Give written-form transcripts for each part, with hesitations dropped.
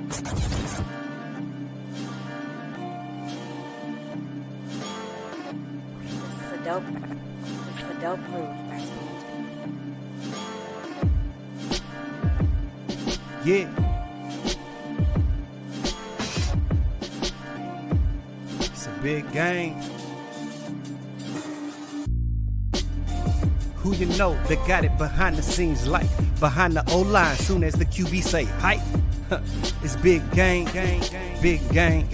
It's a dope move by Stogs. Yeah. It's a big game. Who you know that got it behind the scenes like behind the O-line soon as the QB say hype? It's big game, big game.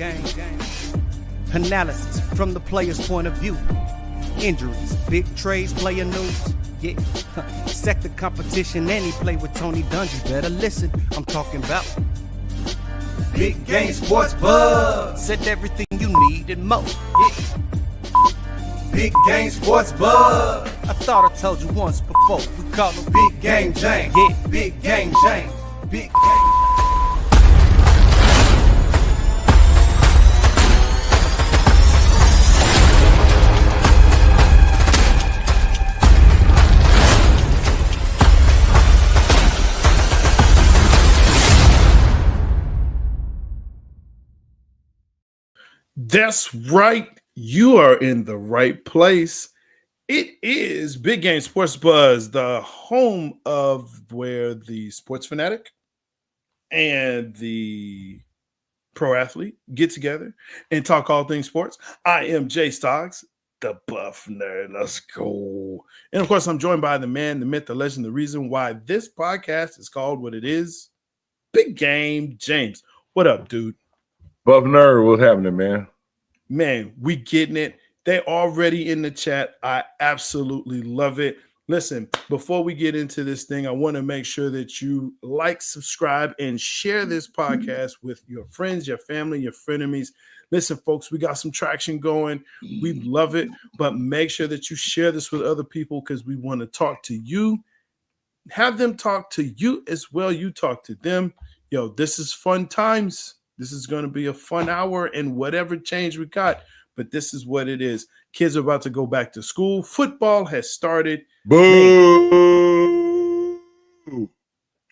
Analysis from the player's point of view. Injuries, big trades, player news. Yeah, sector competition, and he play with Tony Dungy. Better listen, I'm talking about Big Game Sports Buzz. Said everything you need and more. Yeah. Big Game Sports Buzz. I thought I told you once before. We call him Big Game James. Yeah, Big Game James. Big Game. That's right. You are in the right place. It is Big Game Sports Buzz, the home of where the sports fanatic and the pro athlete get together and talk all things sports. I am Jay Stogs, the buff nerd. Let's go. And of course, I'm joined by the man, the myth, the legend, the reason why this podcast is called what it is, Big Game James. What up, dude? Buff nerd, what's happening, man? Man, we getting it. They already in the chat. I absolutely love it. Listen, before we get into this thing, I want to make sure that you like, subscribe, and share this podcast with your friends, your family, your frenemies. Listen, folks, we got some traction going. We love it, but make sure that you share this with other people because we want to talk to you. Have them talk to you as well. You talk to them. Yo, this is fun times. This is going to be a fun hour and whatever change we got, but this is what it is. Kids are about to go back to school. Football has started. Boo!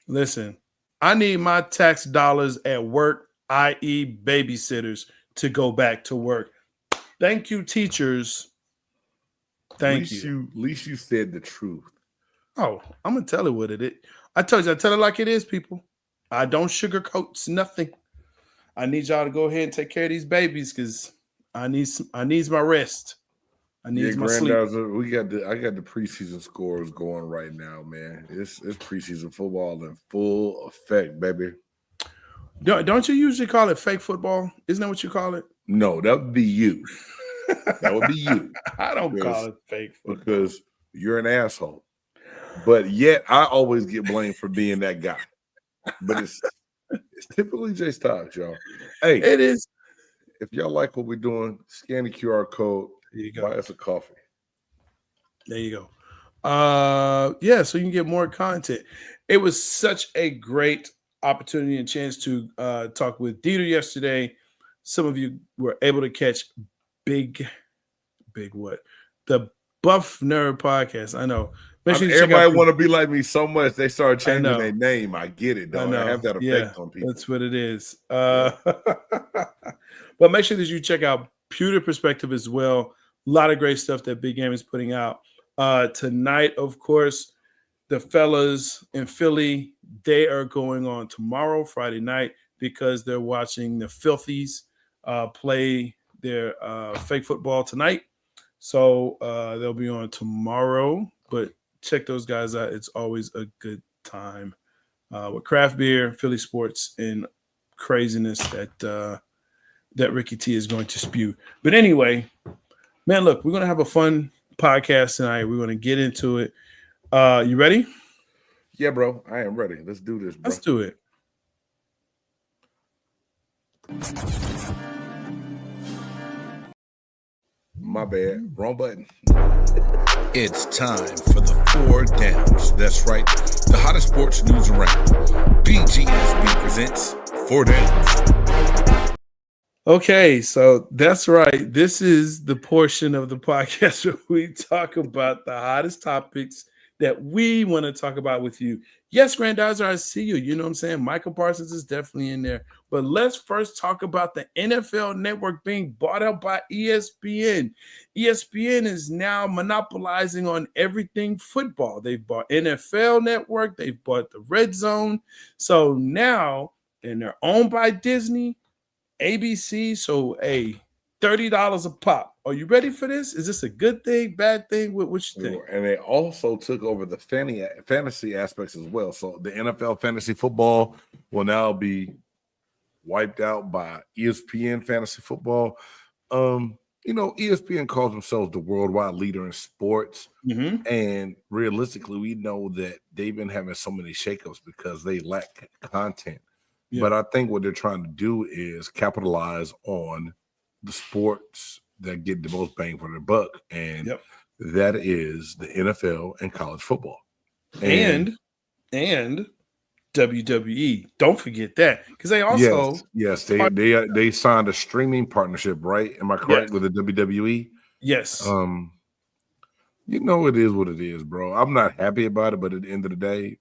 Listen, I need my tax dollars at work, i.e. babysitters, to go back to work. Thank you, teachers. Thank you. At least you said the truth. Oh, I'm going to tell it what it is. I told you, I tell it like it is, people. I don't sugarcoat nothing. I need y'all to go ahead and take care of these babies because I need my rest. I need my sleep. I got the preseason scores going right now, man. It's preseason football in full effect, baby. Don't you usually call it fake football? Isn't that what you call it? No, that would be you. That would be you. I don't call it fake football because you're an asshole. But yet I always get blamed for being that guy. But it's typically Jay Stocks, y'all. Hey, it is. If y'all like what we're doing, scan the QR code. There you go. Buy us a coffee. There you go. Yeah, so you can get more content. It was such a great opportunity and chance to talk with Dieter yesterday. Some of you were able to catch big what? The Buff Nerd Podcast. I know. Everybody want to be like me so much they start changing their name. I get it, though. I have that effect on people. That's what it is. But make sure that you check out Pewter Perspective as well. A lot of great stuff that Big Game is putting out. Tonight, of course, the fellas in Philly, they are going on tomorrow, Friday night, because they're watching the Filthies play their fake football tonight. So they'll be on tomorrow, but check those guys out. It's always a good time with craft beer, Philly sports, and craziness that Ricky T is going to spew. But anyway, man, look, we're going to have a fun podcast tonight. We're going to get into it. You ready? Yeah, bro. I am ready. Let's do this, bro. Let's do it. My bad. Wrong button. It's time for the 4 Downs. That's right. The hottest sports news around. BGSE presents 4 Downs. Okay, so that's right. This is the portion of the podcast where we talk about the hottest topics that we want to talk about with you. Yes, Grandizer, I see you. You know what I'm saying? Michael Parsons is definitely in there. But let's first talk about the NFL Network being bought out by ESPN. ESPN is now monopolizing on everything football. They've bought NFL Network. They've bought the Red Zone. So now, and they're owned by Disney, ABC. So, $30 a pop. Are you ready for this? Is this a good thing, bad thing? What you think? And they also took over the fantasy aspects as well. So the NFL fantasy football will now be wiped out by ESPN fantasy football. ESPN calls themselves the worldwide leader in sports. Mm-hmm. And realistically, we know that they've been having so many shakeups because they lack content. Yeah. But I think what they're trying to do is capitalize on the sports that get the most bang for their buck, and that is the NFL and college football, and WWE. Don't forget that, because they also they signed a streaming partnership, right? Am I correct with the WWE? Yes. It is what it is, bro. I'm not happy about it, but at the end of the day,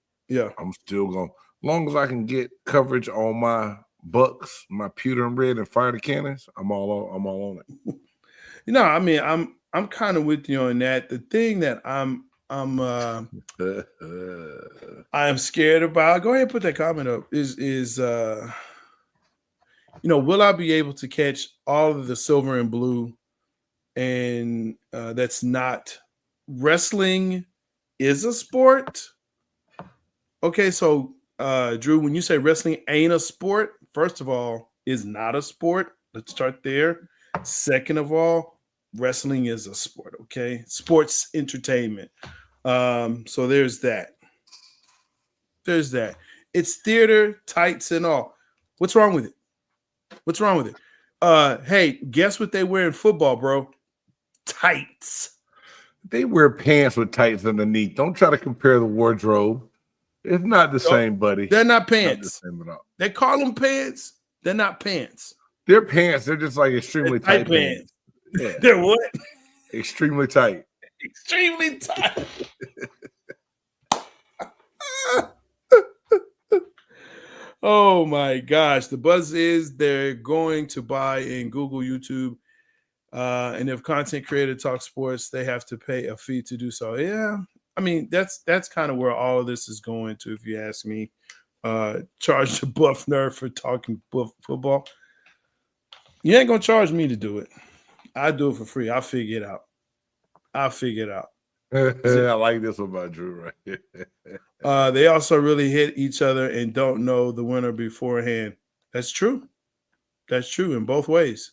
I'm still going. As long as I can get coverage on my Bucks, my pewter and red, and fire the cannons, I'm all on it. I'm kind of with you on that. The thing that I am scared about. Go ahead and put that comment up. Is will I be able to catch all of the silver and blue? And that's not wrestling is a sport. Okay, so Drew, when you say wrestling ain't a sport, first of all, is not a sport. Let's start there. Second of all, wrestling is a sport, okay? Sports entertainment. So there's that. It's theater, tights, and all. What's wrong with it? Hey, guess what they wear in football, bro? Tights. They wear pants with tights underneath. Don't try to compare the wardrobe. It's not the same, buddy. They're not pants. Not the same at all. They call them pants. They're not pants. They're pants. They're just like extremely tight pants. Yeah. They're what? Extremely tight. Extremely tight. Oh my gosh. The buzz is they're going to buy in Google, YouTube. And if content creator talk sports, they have to pay a fee to do so. Yeah. I mean, that's kind of where all of this is going to, if you ask me. Charge the buff nerd for talking buff football. You ain't gonna charge me to do it. I do it for free. I'll figure it out. I like this one about Drew right here. They also really hit each other and don't know the winner beforehand. That's true. That's true in both ways.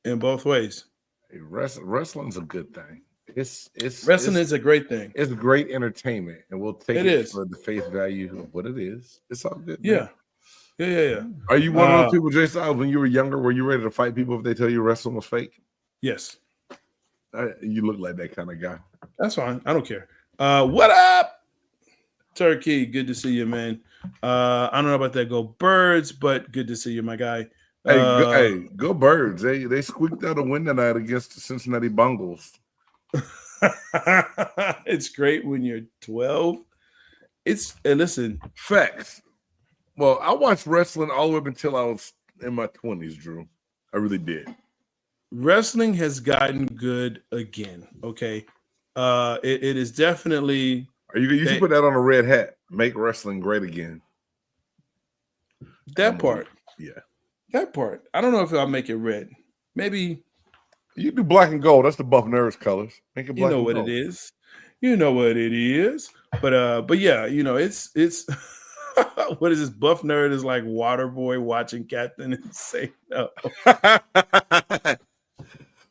Hey, wrestling's a good thing. Wrestling is a great thing. It's great entertainment, and we'll take it for the face value of what it is. It's all good. Yeah. Are you one of those people, Jay Styles, when you were younger, were you ready to fight people if they tell you wrestling was fake? Yes. You look like that kind of guy. That's fine. I don't care. What up, Turkey? Good to see you, man. I don't know about that Go Birds, but good to see you, my guy. Go Birds. They squeaked out a win tonight against the Cincinnati Bengals. It's great when you're 12. Listen, facts. Well, I watched wrestling all the way up until I was in my 20s, Drew. I really did. Wrestling has gotten good again. Okay, it is definitely. You should put that on a red hat. Make wrestling great again. That part. Yeah. That part. I don't know if I'll make it red. Maybe. You do black and gold. That's the Buff Nerds colors. Make it black. You know what it is. You know what it is. But yeah, it's what is this? Buff Nerd is like Waterboy watching Captain Insano.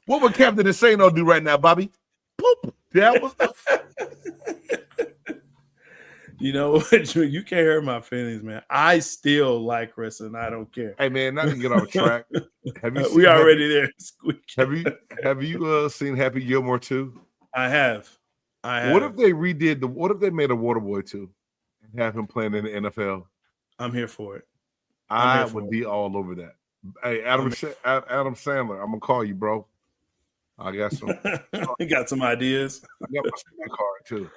What would Captain Insano do right now, Bobby? Boop. That was the. You know what? You can't hurt my feelings, man. I still like wrestling. I don't care. Hey, man, not to get off track. Have you? We already there. Have you seen Happy Gilmore 2? I have. What if they redid what if they made a Waterboy 2 and have him playing in the NFL? I'm here for it. I would be all over that. Hey, Adam Sandler, I'm gonna call you, bro. I got some. You got some ideas. I got my card too.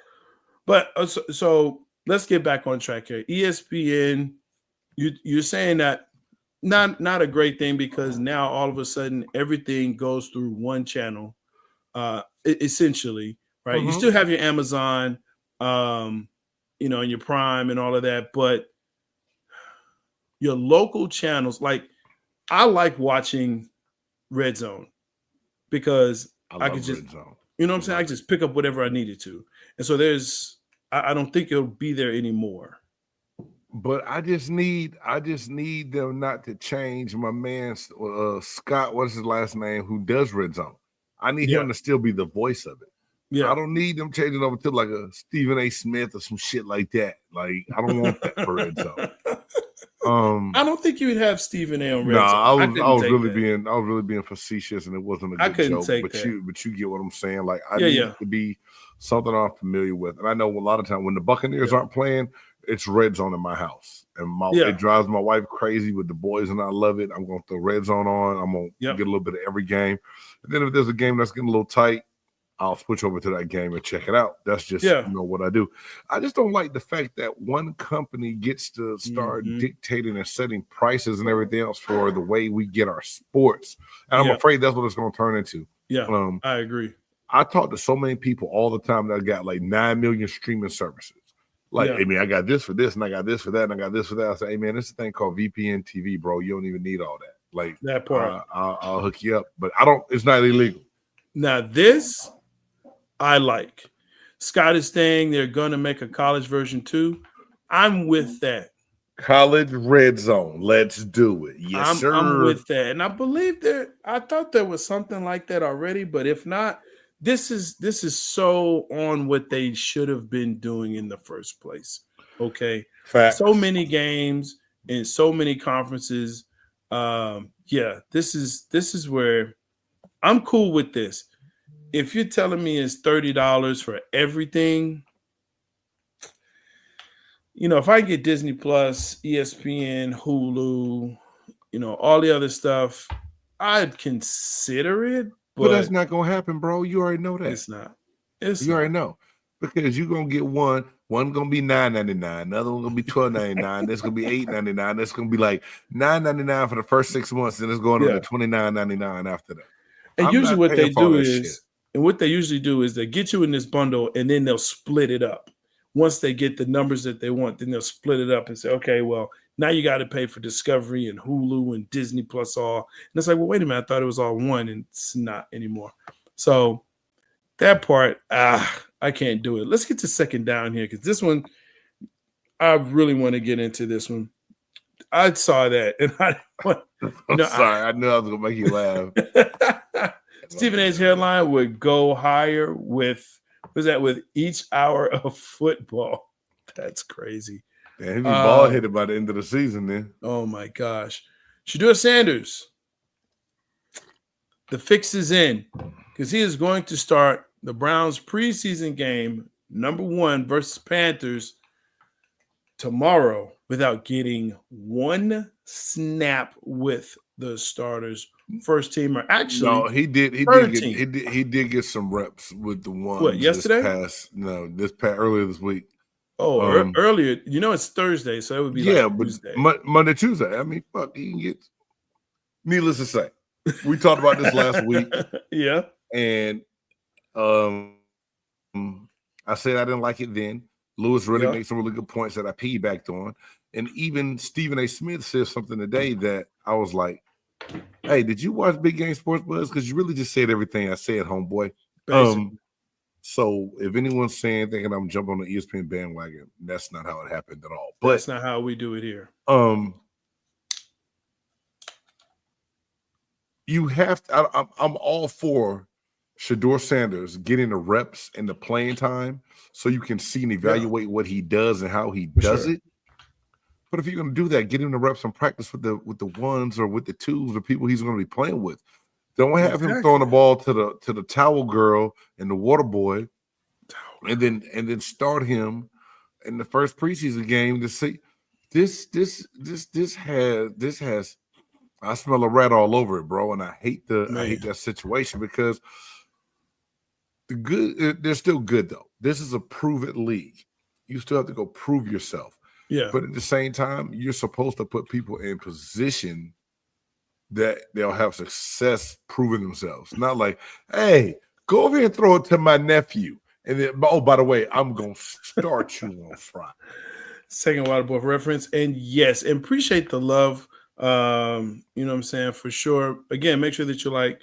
But so let's get back on track here. ESPN, you're saying that not a great thing because now all of a sudden everything goes through one channel, essentially, right? You still have your Amazon, and your Prime and all of that, but your local channels, like I like watching Red Zone because I could just, Red Zone. you know what I'm saying? I just pick up whatever I needed to. And so I don't think it'll be there anymore. But I just need them not to change my man Scott, what's his last name, who does Red Zone. I need him to still be the voice of it. Yeah. I don't need them changing over to like a Stephen A. Smith or some shit like that. Like, I don't want that for Red Zone. I don't think you would have Stephen A. on Red Zone. I was really being facetious, and it wasn't a good joke. But you get what I'm saying. Like, I need to be something I'm familiar with. And I know a lot of times when the Buccaneers aren't playing, it's Red Zone in my house. And it drives my wife crazy with the boys, and I love it. I'm going to throw Red Zone on. I'm going to get a little bit of every game. And then if there's a game that's getting a little tight, I'll switch over to that game and check it out. That's just what I do. I just don't like the fact that one company gets to start dictating and setting prices and everything else for the way we get our sports. And I'm afraid that's what it's going to turn into. Yeah, I agree. I talk to so many people all the time that got like 9 million streaming services. Like, hey, man, I got this for this, and I got this for that, and I got this for that. I say, hey, man, this is a thing called VPN TV, bro. You don't even need all that. Like, that part. I'll hook you up. But it's not illegal. Now, this I like. Scott is saying they're going to make a college version too. I'm with that. College Red Zone. Let's do it. Yes, sir. I'm with that. And I believe I thought there was something like that already, but if not, this is so on what they should have been doing in the first place. Okay. Facts. So many games and so many conferences. This is where I'm cool with this. If you're telling me it's $30 for everything, if I get Disney Plus, ESPN, Hulu, all the other stuff, I'd consider it. But that's not going to happen, bro. You already know that. It's not. You already know. Because you're going to get one going to be $9.99, another one going to be $12.99, this going to be $8.99, this going to be like $9.99 for the first 6 months, and it's going to $29.99 after that. And usually what they usually do is they get you in this bundle, and then they'll split it up. Once they get the numbers that they want, then they'll split it up and say, okay, well, now you got to pay for Discovery and Hulu and Disney Plus all. And it's like, well, wait a minute, I thought it was all one, and it's not anymore. So that part, I can't do it. Let's get to second down here, because this one, I really want to get into this one. I saw that, and sorry, I knew I was going to make you laugh. Stephen A's headline would go higher with each hour of football. That's crazy. Yeah, he'd be ball headed by the end of the season then. Oh my gosh. Shedeur Sanders. The fix is in, because he is going to start the Browns preseason game, number 1 versus Panthers, tomorrow without getting one snap with the starters. First teamer. Actually, no, he did get some reps with the ones. What, yesterday? Earlier this week. Oh, earlier. It's Thursday, so it would be Tuesday. Monday, Tuesday. I mean, fuck, he can get. Needless to say, we talked about this last week. Yeah, and I said I didn't like it then. Lewis really made some really good points that I piggybacked on, and even Stephen A. Smith said something today that I was like, hey, did you watch Big Game Sports Buzz? Because you really just said everything I said, homeboy. So if anyone's thinking I'm jumping on the ESPN bandwagon, that's not how it happened at all. But that's not how we do it here. You have to. I'm all for Shedeur Sanders getting the reps and the playing time, so you can see and evaluate what he does and how he does it. But if you're going to do that, get him the reps and practice with the ones or with the twos or people he's going to be playing with. Don't have him throwing the ball to the towel girl and the water boy, and then start him in the first preseason game to see this has. I smell a rat all over it, bro, and I hate that situation, because They're still good though. This is a prove-it league. You still have to go prove yourself. Yeah. But at the same time, you're supposed to put people in position that they'll have success proving themselves. Not like, hey, go over here and throw it to my nephew. And then, oh, by the way, I'm going to start you on Friday. Second water boy reference. And yes, and appreciate the love. You know what I'm saying? For sure. Again, make sure that you like,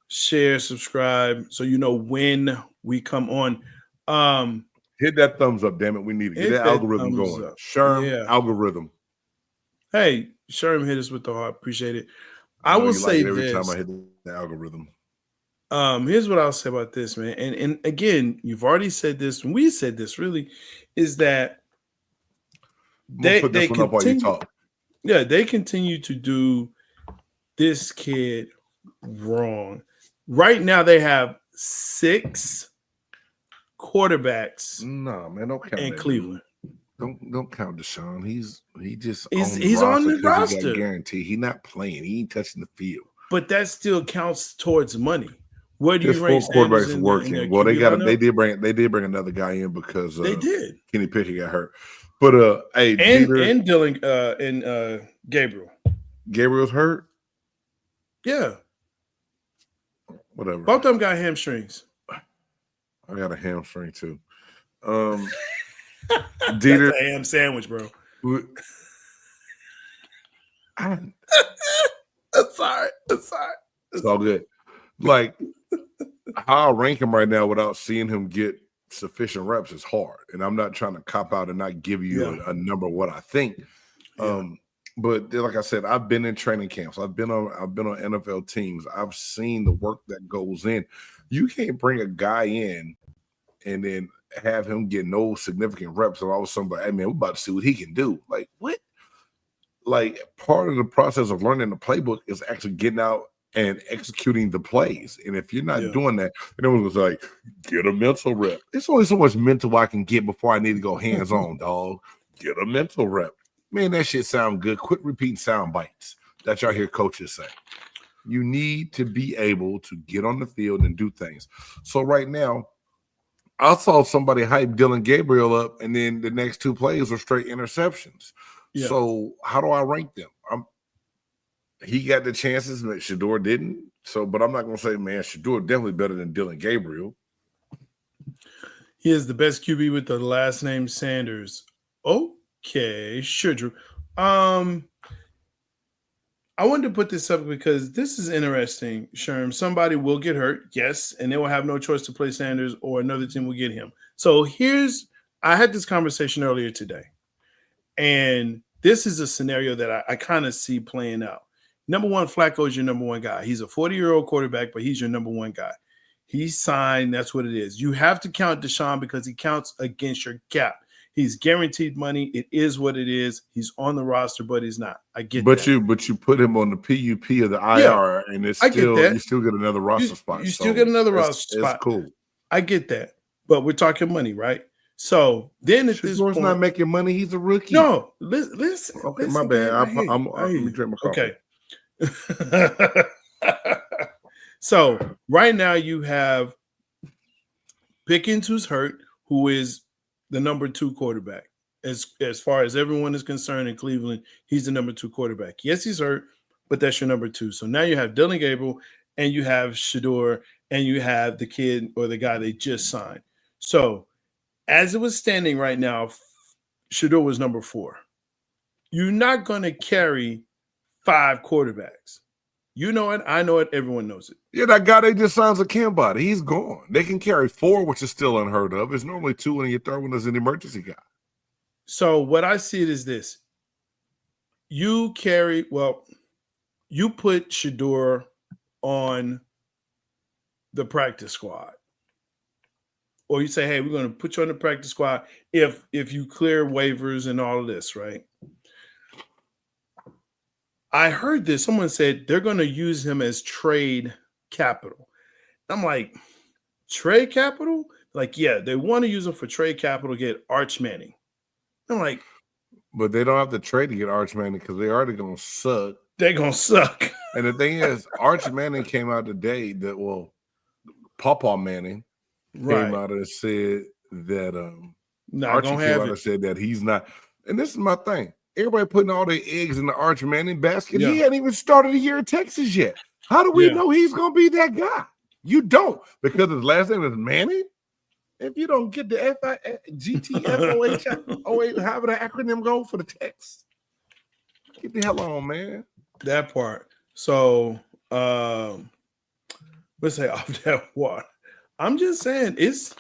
share, subscribe, so you know when we come on. Hit that thumbs up, damn it. We need to get that algorithm going. Sherm, algorithm. Hey, Sherm hit us with the heart. Appreciate it. I will say like this. Every time I hit the algorithm. Here's what I'll say about this, man. And again, you've already said this, and we said this really, is that they continue, yeah, they continue to do this kid wrong. Right now, they have 6 quarterbacks. No, man, don't count in that Cleveland. Don't count Deshaun. He's on the roster. Guarantee he's not playing. He ain't touching the field. But that still counts towards money. Where do you rank quarterbacks working? Well, they did bring another guy in because they did. Kenny Pickett got hurt. But hey, and Dylan and Gabriel. Gabriel's hurt. Yeah. Whatever. Both of them got hamstrings. I got a hamstring too. Dieter, that's a ham sandwich, bro. That's all right. It's all good. Like, how I rank him right now without seeing him get sufficient reps is hard. And I'm not trying to cop out and not give you a number of what I think. But like I said, I've been in training camps. I've been on NFL teams. I've seen the work that goes in. You can't bring a guy in and then have him get no significant reps, and all of a sudden, hey man, we're about to see what he can do. Like what? Like part of the process of learning the playbook is actually getting out and executing the plays. And if you're not doing that, and everyone was like, get a mental rep. It's only so much mental I can get before I need to go hands on, dog. Get a mental rep. Man, that shit sound good. Quit repeating sound bites that y'all hear coaches say. You need to be able to get on the field and do things. So right now, I saw somebody hype Dylan Gabriel up, and then the next 2 plays were straight interceptions. Yeah. So how do I rank them? He got the chances that Shedeur didn't. So, but I'm not going to say, man, Shedeur definitely better than Dylan Gabriel. He is the best QB with the last name Sanders. Okay, sure, Drew. I wanted to put this up because this is interesting, Sherm. Somebody will get hurt, yes, and they will have no choice to play Sanders, or another team will get him. So I had this conversation earlier today, and this is a scenario that I kind of see playing out. Number one, Flacco is your number one guy. He's a 40-year-old quarterback, but he's your number one guy. He's signed. That's what it is. You have to count Deshaun because he counts against your cap. He's guaranteed money. It is what it is. He's on the roster, but he's not. I get that. But you put him on the PUP of the IR, and it's still you still get another roster spot. You still get another roster spot. It's cool. I get that. But we're talking money, right? So then at this point, not making money. He's a rookie. No, listen. Okay, my bad. Let me drink my coffee. Okay. So right now you have Pickens, who's hurt, who is the number 2 quarterback. As far as everyone is concerned in Cleveland, he's the number 2 quarterback. Yes, he's hurt, but that's your number 2. So now you have Dylan Gabriel, and you have Shedeur, and you have the kid or the guy they just signed. So as it was standing right now, Shedeur was number 4. You're not going to carry 5 quarterbacks. You know it. I know it. Everyone knows it. Yeah, that guy they just signed a Cambody. He's gone. They can carry 4, which is still unheard of. It's normally 2, and your third one is an emergency guy. So what I see it is this. You put Shedeur on the practice squad. Or you say, hey, we're going to put you on the practice squad if you clear waivers and all of this, right? I heard this. Someone said they're going to use him as trade capital. I'm like, trade capital? Like, yeah, they want to use him for trade capital to get Arch Manning. I'm like, but they don't have to trade to get Arch Manning because they already going to suck. They're going to suck. And the thing is, Arch Manning came out today Pawpaw Manning came out and said that not Archie gonna came have out it. and said that he's not. And this is my thing. Everybody putting all their eggs in the Archie Manning basket. Yeah. He hadn't even started a year in Texas yet. How do we know he's going to be that guy? You don't, because his last name is Manning. If you don't get the GTFOH, however the acronym go for the text, get the hell on, man. That part. So let's say off that water. I'm just saying it's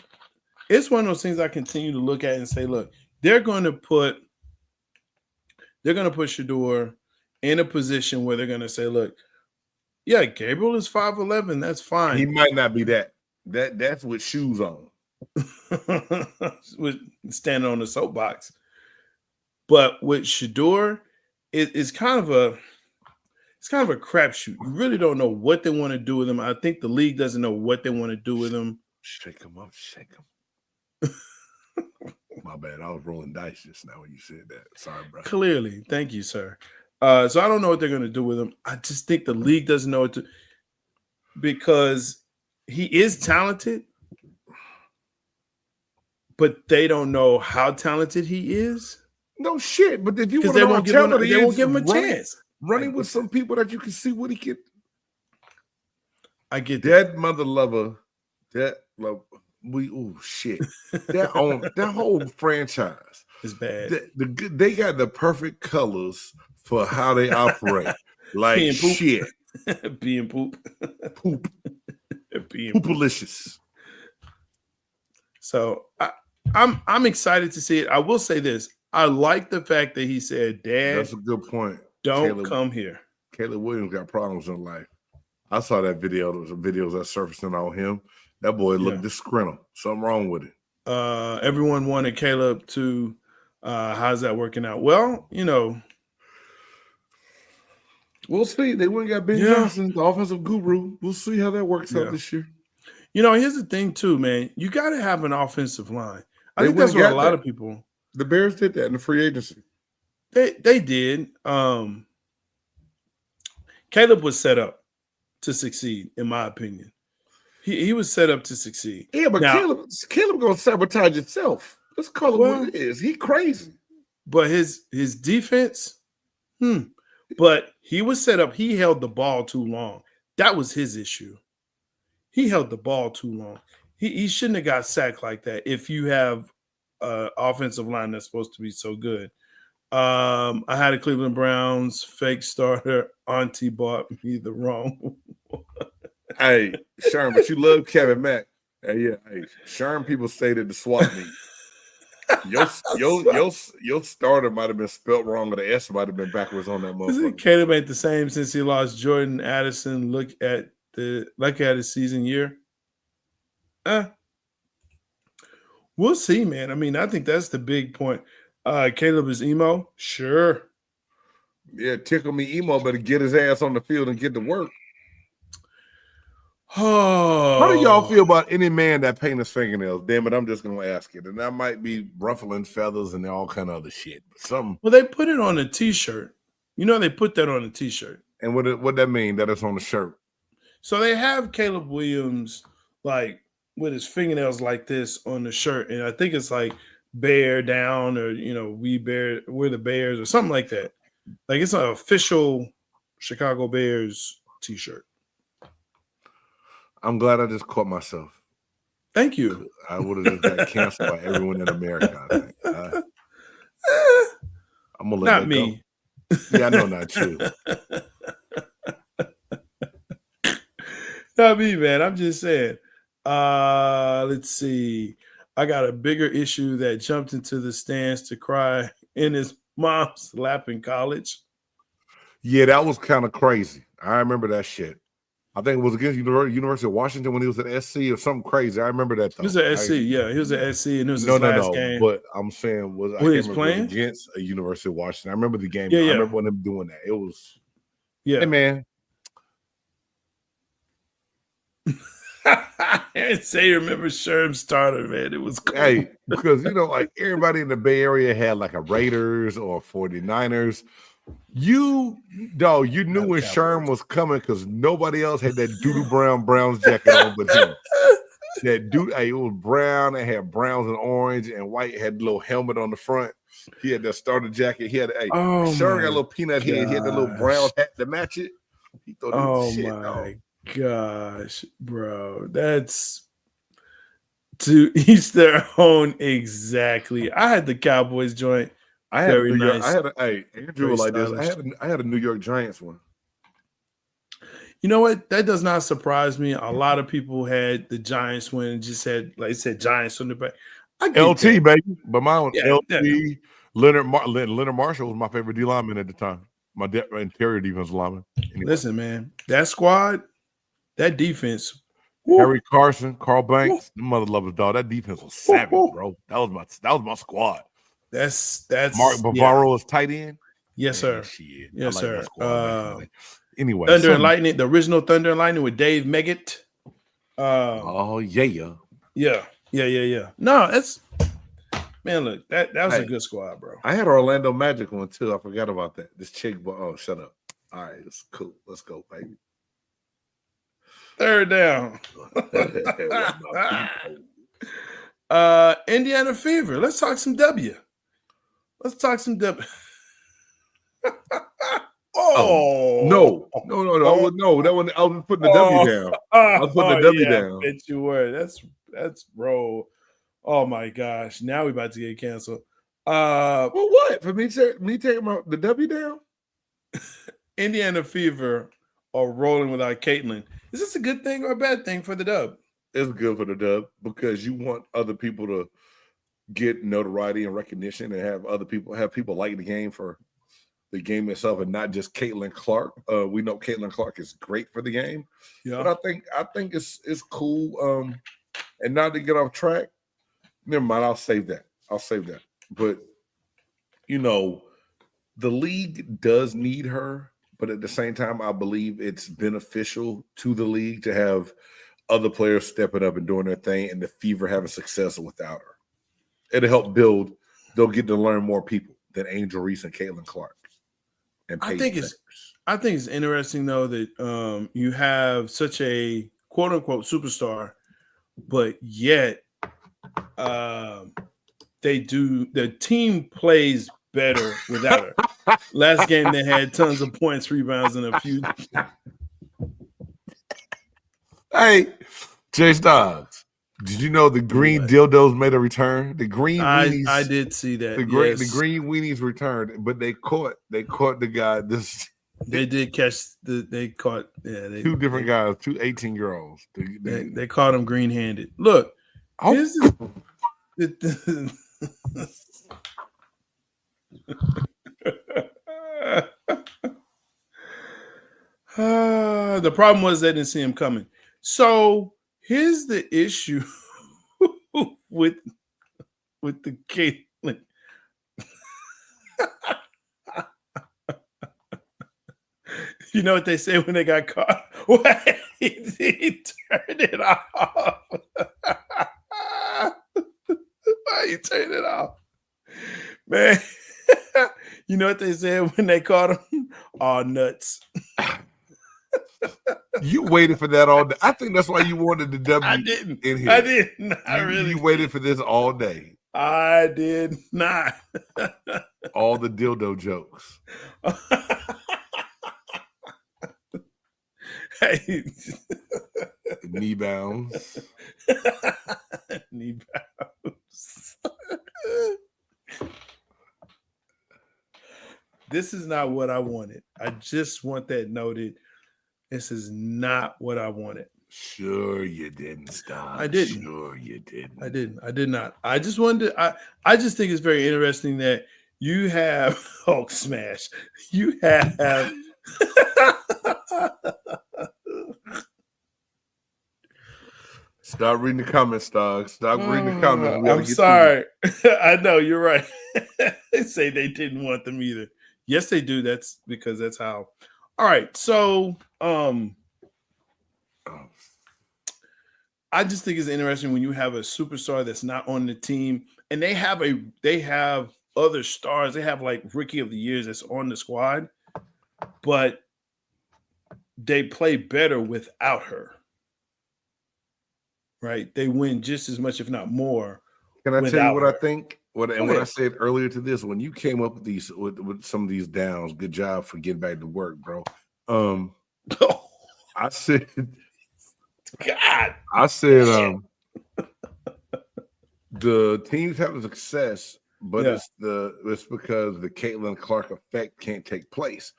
one of those things I continue to look at and say, look, they're going to put Shedeur in a position where they're going to say, look, yeah, Gabriel is 5'11", that's fine. He might not be that. That's with shoes on. With standing on the soapbox. But with Shedeur, it's kind of a crapshoot. You really don't know what they want to do with him. I think the league doesn't know what they want to do with him. Shake him up, shake him. My bad. I was rolling dice just now when you said that. Sorry, bro. Clearly. Thank you, sir. So I don't know what they're going to do with him. I just think the league doesn't know what to, because he is talented, but they don't know how talented he is. No shit. But if you want they to won't give him a chance. Running with some people that you can see what he can. I get that mother lover. That love. Shit. That whole franchise is bad. They got the perfect colors for how they operate. Like shit. Being poop. Poop. Being poopalicious. So I'm excited to see it. I will say this. I like the fact that he said, Dad, that's a good point. Don't come here. Caleb Williams got problems in life. I saw that video. There was videos that surfacing on him. That boy looked disgruntled. Something wrong with it. Everyone wanted Caleb to. How's that working out? Well, we'll see. They went and got Ben Johnson, the offensive guru. We'll see how that works out this year. Here's the thing, too, man. You got to have an offensive line. I think that's what a lot of people. The Bears did that in the free agency. They did. Caleb was set up to succeed, in my opinion. He was set up to succeed. Yeah, but now, Caleb gonna sabotage itself. Let's call it what it is. He crazy. But his defense, but he was set up. He held the ball too long. That was his issue. He held the ball too long. He shouldn't have got sacked like that if you have an offensive line that's supposed to be so good. I had a Cleveland Browns fake starter. Auntie bought me the wrong. Hey, Sherm, but you love Kevin Mack. Hey, Sherm people say that the swap meet. Your starter might have been spelt wrong, or the S might have been backwards on that motherfucker. Caleb ain't the same since he lost Jordan Addison. Look at his season year. We'll see, man. I mean, I think that's the big point. Caleb is emo, sure. Yeah, tickle me emo, better get his ass on the field and get to work. Oh, how do y'all feel about any man that paint his fingernails? Damn it, I'm just gonna ask it, and that might be ruffling feathers and all kind of other shit. Well, they put it on a T-shirt. They put that on a T-shirt. And what that mean? That it's on the shirt. So they have Caleb Williams like with his fingernails like this on the shirt, and I think it's like bear down, or we're the Bears or something like that. Like it's an official Chicago Bears T-shirt. I'm glad I just caught myself. Thank you. I would have just got canceled by everyone in America. I think. I'm gonna let not that me. Go. Yeah, I know, not you. Not me, man. I'm just saying. Let's see. I got a bigger issue that jumped into the stands to cry in his mom's lap in college. Yeah, that was kind of crazy. I remember that shit. I think it was against University of Washington when he was at SC or something crazy. I remember that. Though. He was at SC, yeah. He was at SC, and it was his last game. But I'm saying when he was playing against a University of Washington. I remember the game. Yeah, I remember when him doing that. It was, yeah, hey man. I didn't say you remember Sherm starter, man. It was cool. Hey, because like everybody in the Bay Area had like a Raiders or 49ers. You knew when Sherm was coming because nobody else had that doodoo brown Browns jacket on but him. That dude, it was brown. It had browns and orange and white. Had a little helmet on the front. He had that starter jacket. He had a shirt, got a little peanut head. He had the little brown hat to match it. He thought it was shit. My gosh, bro. That's to each their own exactly. I had the Cowboys joint. I had Very nice. nice. Andrew was like stylish. this. I had a New York Giants one. You know what? That does not surprise me. A lot of people had the Giants one and just had, like I said, Giants on the back. I get LT, that. baby. But my own LT, yeah. Leonard Marshall was my favorite D lineman at the time. My interior defensive lineman. Anyway. Listen, man, that squad, that defense. Harry Carson, Carl Banks, the mother lovers, dog. That defense was savage, bro. That was my squad. That's Mark Bavaro is tight end. Yes, sir. Shit. Yes, sir. Anyway, Thunder and Lightning, the original Thunder and Lightning with Dave Meggett. Yeah. No, that's man. Look, that was a good squad, bro. I had Orlando Magic one too. I forgot about that. This chick, but shut up. All right, it's cool. Let's go, baby. Third down. Indiana Fever. Let's talk some W. No. That one, I was putting the W down. I was putting the W down. I bet you were. That's bro. Oh my gosh. Now we're about to get canceled. Well, what? For me taking the W down? Indiana Fever are rolling without Caitlin. Is this a good thing or a bad thing for the dub? It's good for the dub because you want other people to get notoriety and recognition and have people like the game for the game itself and not just Caitlin Clark. We know Caitlin Clark is great for the game. Yeah. But I think it's cool. And not to get off track, never mind, I'll save that. But the league does need her, but at the same time, I believe it's beneficial to the league to have other players stepping up and doing their thing and the Fever having success without her. It'll help build. They'll get to learn more people than Angel Reese and Caitlin Clark. And I think it's interesting though that you have such a quote unquote superstar, but yet the team plays better without her. Last game they had tons of points, rebounds, and a few. Hey, Jay Stogs, did you know the green dildos made a return? The green weenies. I did see that. The green weenies returned, but they caught the guy. They did catch they caught two different guys, two 18-year-olds. They caught him green-handed. Look, the problem was they didn't see him coming. So here's the issue with the Caitlin. You know what they say when they got caught? He turned it off. Why you turn it off? Man, you know what they said when they caught him? Oh, nuts. You waited for that all day. I think that's why you wanted the W. I didn't. In here. I didn't. You waited for this all day. I did not. All the dildo jokes. Hey. Knee bounds. Knee bounds. This is not what I wanted. I just want that noted. This is not what I wanted. Sure you didn't, Stop. I didn't. Sure you didn't. I didn't. I did not. I just wanted to, I just think it's very interesting that you have Hulk smash. You have Stop reading the comments, Dog. Stop reading the comments. I'm sorry. I know you're right. They say they didn't want them either. Yes, they do. That's because that's how. All right. So I just think it's interesting when you have a superstar that's not on the team and they have other stars. They have like Rookie of the Years that's on the squad, but they play better without her. right? They win just as much, if not more. Can I tell you what her. I think? What I said earlier to this, when you came up with these with some of these downs, good job for getting back to work, bro. I said, God, the teams have success, but Yeah. it's because the Caitlin Clark effect can't take place.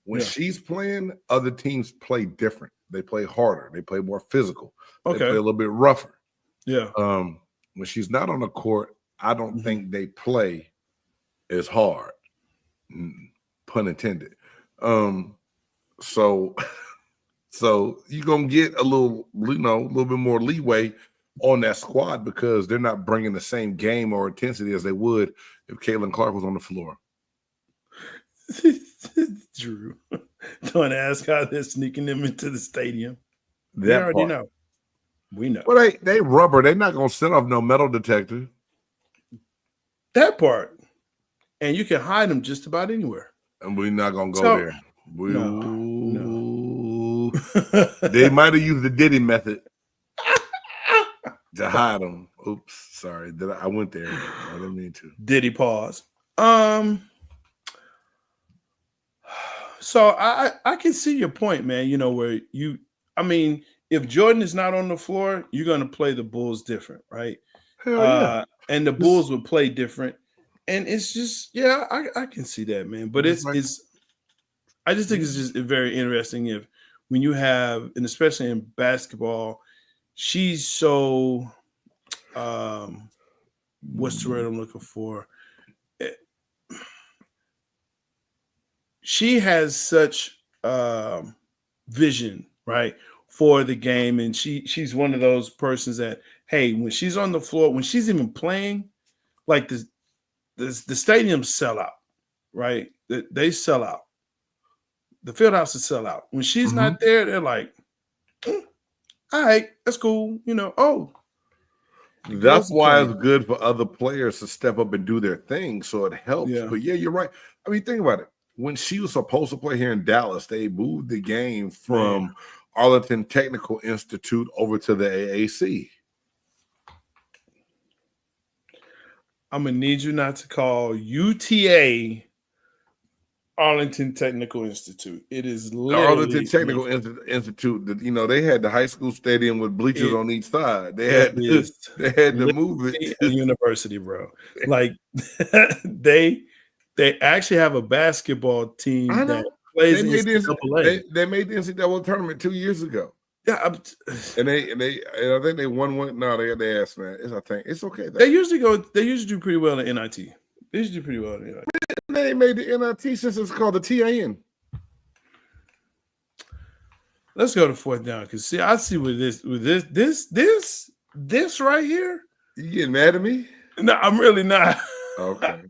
When she's playing, other teams play different. They play harder. They play more physical. They play a little bit rougher. Yeah. When she's not on the court, I don't think they play as hard. Pun intended. So you're gonna get a little bit more leeway on that squad because they're not bringing the same game or intensity as they would if Caitlin Clark was on the floor. Drew, don't ask how they're sneaking them into the stadium. We That already part. know. We know. Well, they rubber. They're not gonna send off no metal detector. That part. And you can hide them just about anywhere. And we're not gonna go there. No. They might have used the Diddy method to hide them. Oops, sorry. I went there. I didn't mean to. Diddy pause. So I can see your point, man. Where if Jordan is not on the floor, you're gonna play the Bulls different, right? Hell yeah. And the Bulls would play different. And it's just, I can see that, man. But I just think it's just very interesting when you have, and especially in basketball, she's so what's the word I'm looking for? She has such vision, right, for the game. And she's one of those persons that, hey, when she's on the floor, when she's even playing, like the stadiums sell out, right? They sell out. The field houses sell out. When she's not there, they're like, all right, that's cool. That's why it's good for other players to step up and do their thing, so it helps. Yeah. But yeah, you're right. I mean, think about it. When she was supposed to play here in Dallas, they moved the game from Arlington Technical Institute over to the AAC. I'm gonna need you not to call UTA Arlington Technical Institute. It is literally Arlington Technical Institute. They had the high school stadium with bleachers on each side. They had to move it. A university, bro. Like they actually have a basketball team that plays in NCAA. They made the NCAA tournament 2 years ago. Yeah, and I think they won one. No, they had the ass, man. I think it's okay. They usually do pretty well in NIT. They usually do pretty well in NIT. They made the NIT since it's called the TAN. Let's go to fourth down because I see with this right here. You getting mad at me? No, I'm really not. Okay.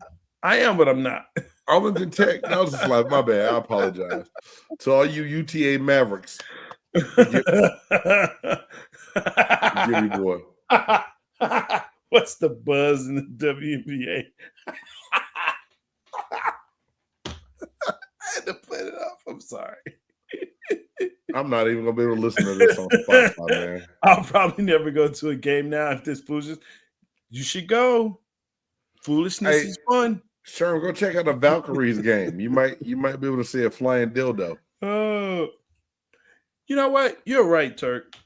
I am, but I'm not. Arlington Tech. That was just like my bad. I apologize to all you UTA Mavericks. Forgive me, boy. What's the buzz in the WNBA? I had to put it off. I'm sorry. I'm not even gonna be able to listen to this on Spotify, man. I'll probably never go to a game now if this foolishness. You should go. Foolishness is fun. Sherman, go check out the Valkyries game. You might be able to see a flying dildo. Oh, you know what? You're right, Turk.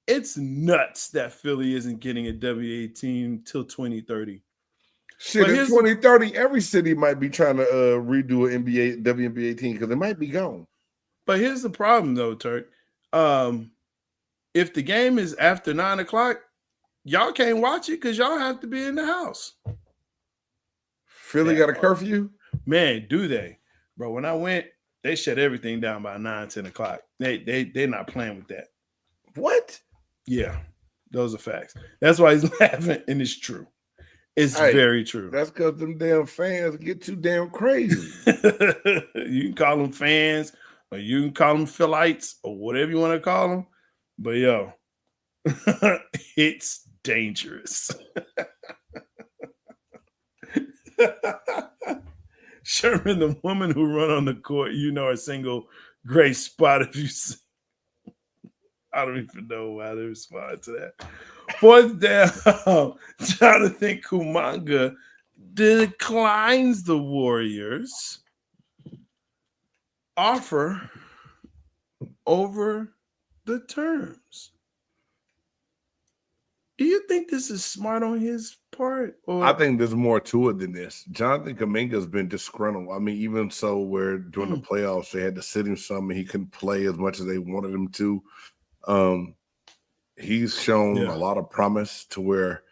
It's nuts that Philly isn't getting a WA team till 2030. Shit, in 2030, every city might be trying to redo an WNBA team because it might be gone. But here's the problem, though, Turk. If the game is after 9 o'clock, y'all can't watch it because y'all have to be in the house. Philly got a curfew? Man, do they? Bro, when I went, they shut everything down by 9, 10 o'clock. They're not playing with that. What? Yeah, those are facts. That's why he's laughing, and it's true. It's very true. That's because them damn fans get too damn crazy. You can call them fans, or you can call them Philites, or whatever you want to call them. But yo, it's dangerous. Sherman, the woman who run on the court, a single gray spot if you see. I don't even know why they respond to that. Fourth down, Jonathan Kumanga declines the Warriors offer over the terms. Do you think this is smart on his part? Or I think there's more to it than this. Jonathan Kuminga's been disgruntled. I mean, even so, where during the playoffs they had to sit him some, and he couldn't play as much as they wanted him to. He's shown a lot of promise to where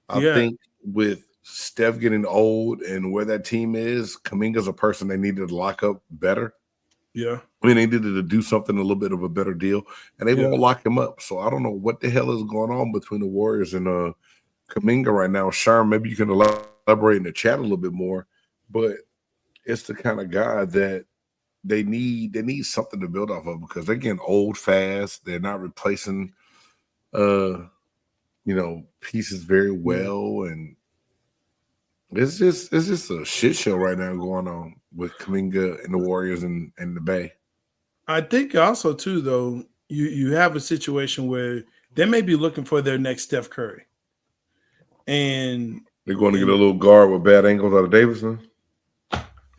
I think with Steph getting old and where that team is, Kuminga's a person they needed to lock up better. Yeah. I mean, they needed to do something a little bit of a better deal, and they won't lock him up. So I don't know what the hell is going on between the Warriors and Kuminga right now. Sharm, maybe you can elaborate in the chat a little bit more, but it's the kind of guy that they need something to build off of because they're getting old fast. They're not replacing pieces very well, and it's just a shit show right now going on with Kuminga and the Warriors and the Bay. I think also too, though, you have a situation where they may be looking for their next Steph Curry, and they're going to get a little guard with bad ankles out of Davidson.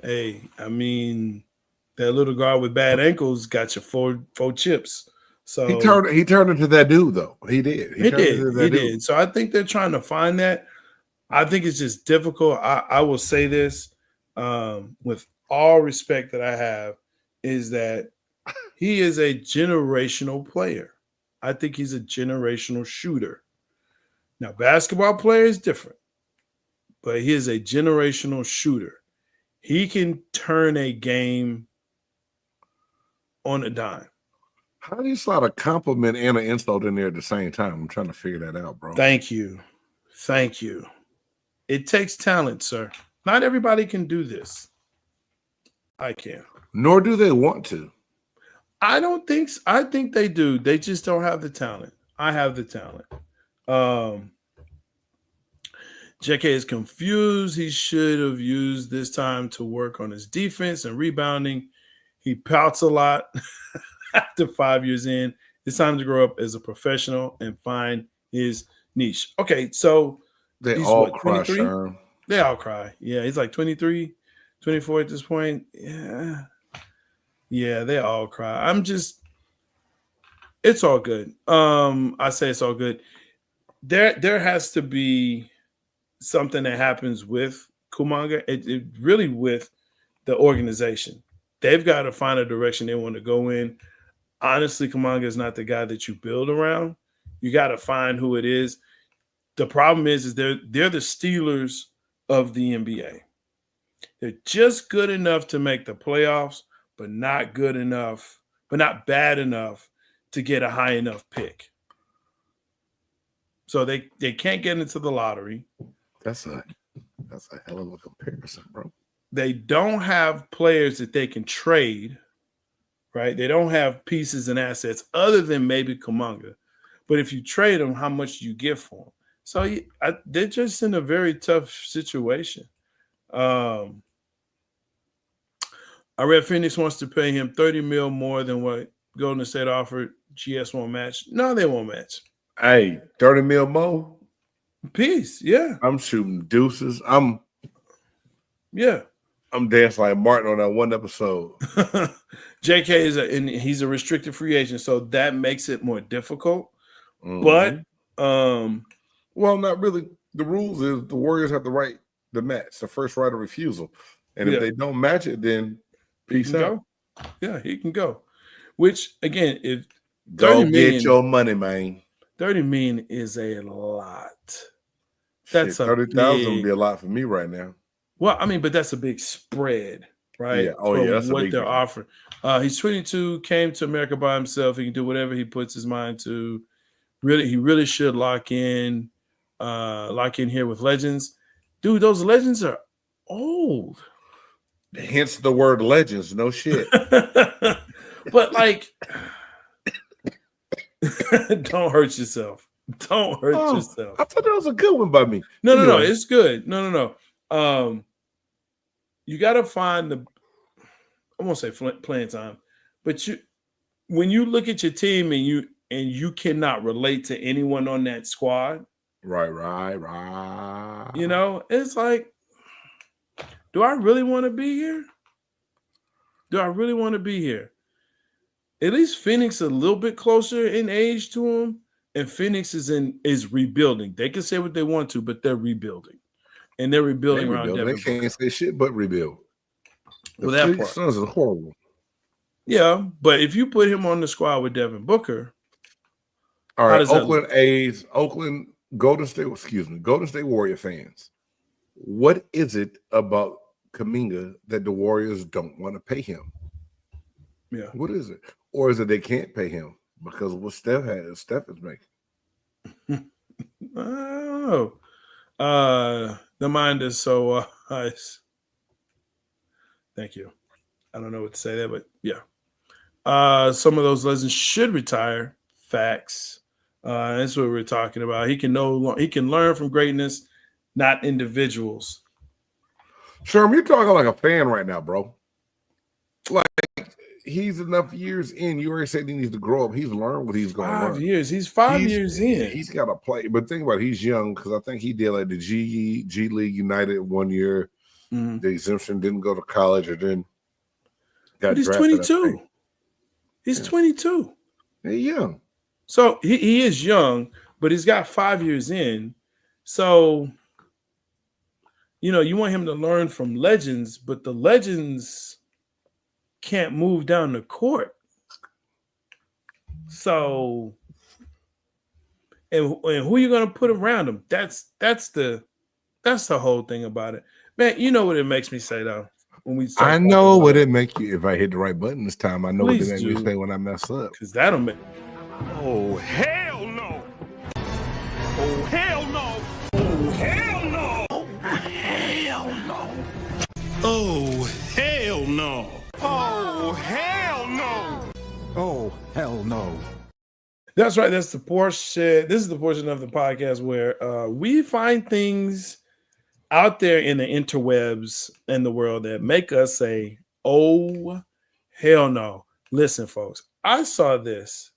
Hey, I mean, that little guard with bad ankles got you four chips. So he turned into that dude, though. He did. He did. So I think they're trying to find that. I think it's just difficult. I will say this with all respect that I have, is that he is a generational player. I think he's a generational shooter. Now, basketball player is different, but he is a generational shooter. He can turn a game on a dime. How do you slide a compliment and an insult in there at the same time? I'm trying to figure that out, bro. Thank you. It takes talent, sir. Not everybody can do this. I can. Nor do they want to. I don't think so. I think they do. They just don't have the talent. I have the talent. JK is confused. He should have used this time to work on his defense and rebounding. He pouts a lot after 5 years in. It's time to grow up as a professional and find his niche. Okay, so they all cry, Sherm. They all cry. Yeah, he's like 23, 24 at this point. Yeah, they all cry. It's all good. I say it's all good. There has to be something that happens with Kumanga. It really with the organization. They've got to find a direction they want to go in. Honestly, Kumanga is not the guy that you build around. You got to find who it is. The problem is they're the Steelers of the NBA. They're just good enough to make the playoffs, but not good enough, but not bad enough to get a high enough pick. So they can't get into the lottery. That's a hell of a comparison, bro. They don't have players that they can trade, right? They don't have pieces and assets other than maybe Kumanga. But if you trade them, how much do you get for them? So they're just in a very tough situation. I read Phoenix wants to pay him $30 million more than what Golden State offered. GS won't match. No, they won't match. Hey, $30 million more? Peace, yeah. I'm shooting deuces. I'm dancing like Martin on that one episode. JK he's a restricted free agent, so that makes it more difficult. Mm-hmm. But well, not really. The rules is the Warriors have the right to match, the first right of refusal. And if they don't match it, then peace out. Yeah, he can go. Which again, if don't get your money, man. 30 million is a lot. That's 30,000 would be a lot for me right now. Well, I mean, but that's a big spread, right? Yeah. Oh, yeah. That's what they're offering. He's 22, came to America by himself. He can do whatever he puts his mind to. He really should lock in here with legends. Dude, those legends are old. Hence the word legends. No shit. But like, don't hurt yourself. Don't hurt yourself. I thought that was a good one by me. No. It's good. No. You got to find I won't say playing time, but when you look at your team and and you cannot relate to anyone on that squad. Right. You know, it's like, do I really want to be here? Do I really want to be here? At least Phoenix a little bit closer in age to him, and Phoenix is rebuilding. They can say what they want to, but they're rebuilding, and they're rebuilding around Devin They can't Booker. say shit but rebuild. Well, that Phoenix part. Suns is horrible. Yeah, but if you put him on the squad with Devin Booker, all how right, does that Oakland look? A's, Golden State Warrior fans. What is it about Kuminga that the Warriors don't want to pay him? Yeah. What is it? Or is it they can't pay him because of what Steph is making? I don't know. The mind is so ice. Thank you. I don't know what to say there, but yeah. Some of those legends should retire. Facts. That's what we're talking about. He can learn from greatness, not individuals. Sherm, you're talking like a fan right now, bro. Like he's enough years in. You already said he needs to grow up. He's learned what he's going to learn. 5 years. He's 5 years in. He's got to play. But think about it. He's young because I think he did like the G League United 1 year. Mm-hmm. The exemption, didn't go to college, or then got but he's drafted. 22. He's 22. He's young. So he is young, but he's got 5 years in. So, you know, you want him to learn from legends, but the legends can't move down the court. So, and who are you going to put around him? That's the whole thing about it. Man, you know what it makes me say, though? I know what it make you. If I hit the right button this time, I know what it make me say when I mess up. Because that'll make. Oh, hell no. Oh, hell no. Oh, hell no. Oh, hell no. Oh, hell no. Oh, hell no. Oh, hell no. That's right. That's the portion. This is the portion of the podcast where we find things out there in the interwebs and the world that make us say, oh, hell no. Listen, folks, I saw this.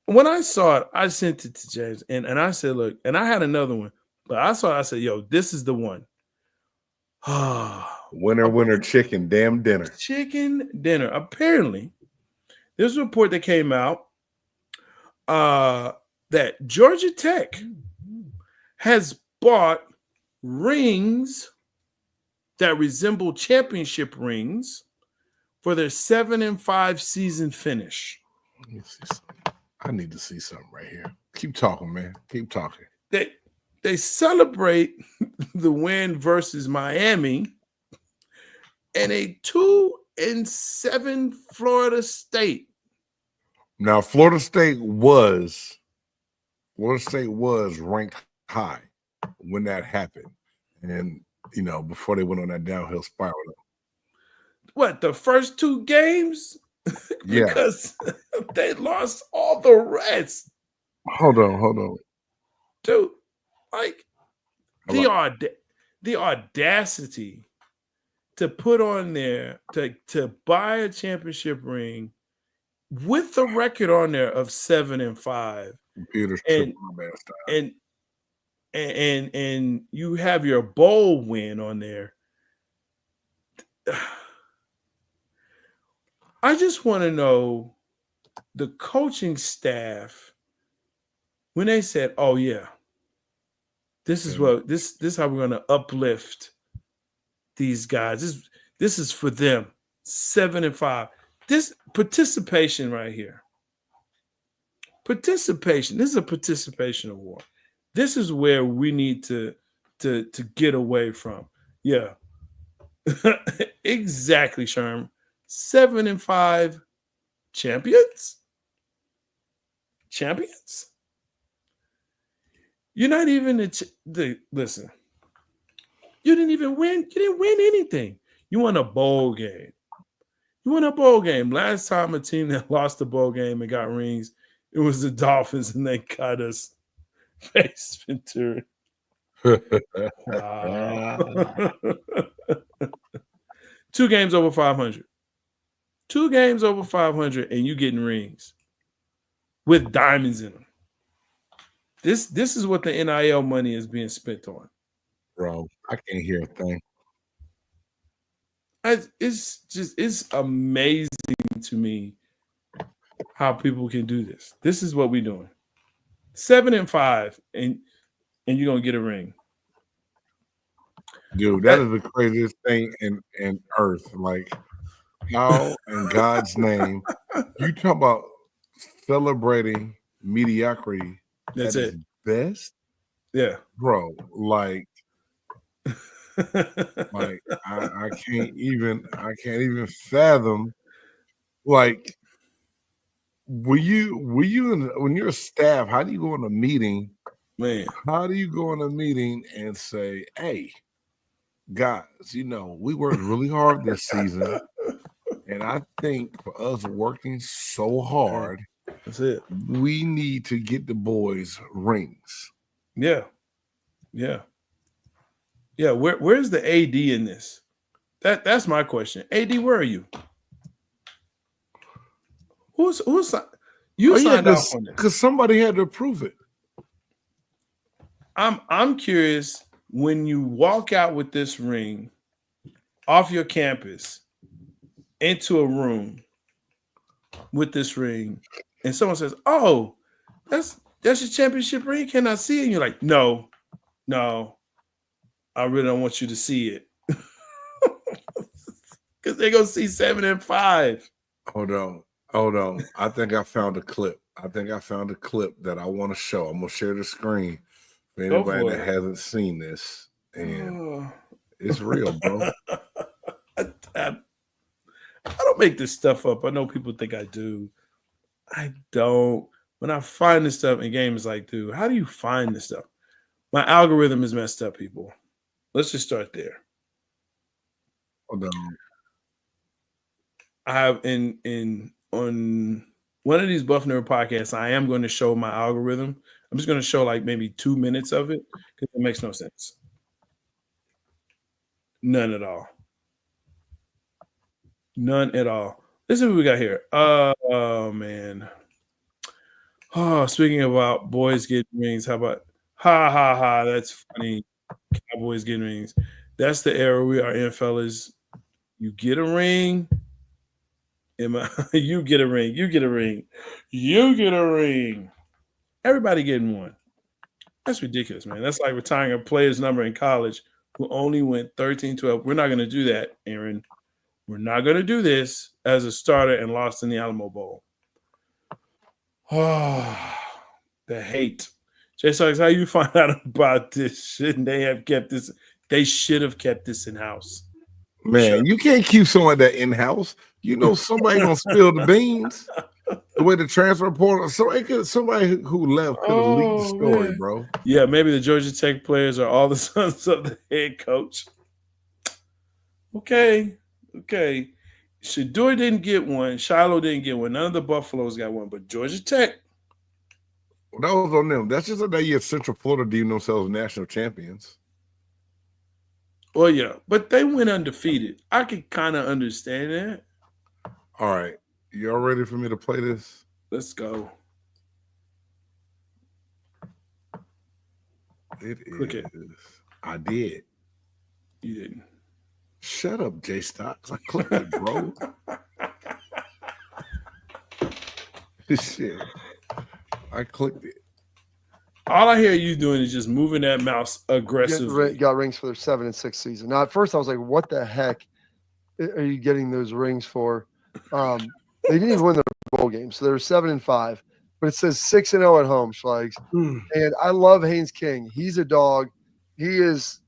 When I saw it, I sent it to James and I said, look, and I had another one, but I saw it, I said, yo, this is the one. Winner, chicken, damn dinner. Chicken dinner. Apparently, there's a report that came out that Georgia Tech has bought rings that resemble championship rings for their 7-5 season finish. Let me see something. I need to see something right here. Keep talking, man. Keep talking. They celebrate the win versus Miami and a 2-7 Florida State. Now, Florida State was ranked high when that happened, and you know, before they went on that downhill spiral. What, the first 2 games? Yeah, because they lost all the rest. Hold on, dude. Like the audacity to put on there to buy a championship ring with the record on there of 7-5, and you have your bowl win on there. I just want to know the coaching staff when they said, "Oh yeah, this is what this how we're going to uplift these guys. This is for them. 7-5. This participation right here. Participation. This is a participation award. This is where we need to get away from. Yeah, exactly, Sherm. 7-5 champions. You're not even listen. You didn't even win. You didn't win anything. You won a bowl game. Last time a team that lost a bowl game and got rings, it was the Dolphins, and they got us face Ventura. Wow. 2 games over 500. 2 games over 500, and you getting rings. with diamonds in them. This is what the NIL money is being spent on. Bro, I can't hear a thing. It's amazing to me how people can do this. This is what we're doing. 7-5, and you're gonna get a ring. Dude, that is the craziest thing in earth. Like, how in God's name you talk about celebrating mediocrity That's at it. its best? Yeah. Bro, like I can't even fathom. Like, when you're a staff, how do you go in a meeting? Man, How do you go in a meeting and say, hey, guys, we worked really hard this season, and I think for us working so hard, that's it. we need to get the boys rings. Yeah. Where's the AD in this? That's my question. AD, where are you? Who's you signed off on it? Because somebody had to approve it. I'm curious, when you walk out with this ring off your campus into a room with this ring, and someone says, "Oh, that's your championship ring. Can I see it?" And you're like, "No, I really don't want you to see it." Because they're gonna see 7-5. Hold on. I think I found a clip. That I want to show. I'm gonna share the screen for anybody that hasn't seen this. And it's real, bro. I don't make this stuff up. I know people think I do. I don't. When I find this stuff in games, like, dude, how do you find this stuff? My algorithm is messed up, people. Let's just start there. Hold on. I have on one of these Buff Nerd podcasts, I am going to show my algorithm. I'm just going to show like maybe 2 minutes of it because it makes no sense. None at all. None at all. This is what we got here. Oh, man. Oh, speaking about boys getting rings, how about ha, that's funny. Cowboys getting rings. That's the era we are in, fellas. You get a ring. You get a ring. You get a ring. You get a ring. Everybody getting one. That's ridiculous, man. That's like retiring a player's number in college who only went 13-12. We're not going to do that, Aaron. We're not going to do this as a starter and lost in the Alamo Bowl. Oh, the hate. Jay Stogs, how you find out about this? Shouldn't they have kept this? They should have kept this in-house. Man, you can't keep someone that in-house. Somebody gonna spill the beans. The way the transfer portal, somebody who left could have leaked the story, man. bro. Yeah, maybe the Georgia Tech players are all the sons of the head coach. Okay. Shedeur didn't get one. Shiloh didn't get one. None of the Buffaloes got one, but Georgia Tech. Well, that was on them. That's just that year Central Florida deemed themselves national champions. Oh, yeah, but they went undefeated. I could kind of understand that. All right. Y'all ready for me to play this? Let's go. Click it. I did. You didn't. Shut up, Jay Stocks. I clicked it, bro. Shit. I clicked it. All I hear you doing is just moving that mouse aggressively. Got rings for their 7 and 6 season. Now, at first, I was like, "What the heck are you getting those rings for?" They didn't even win their bowl game, so they were 7-5. But it says 6-0 at home, Schlags. And I love Haynes King. He's a dog. He is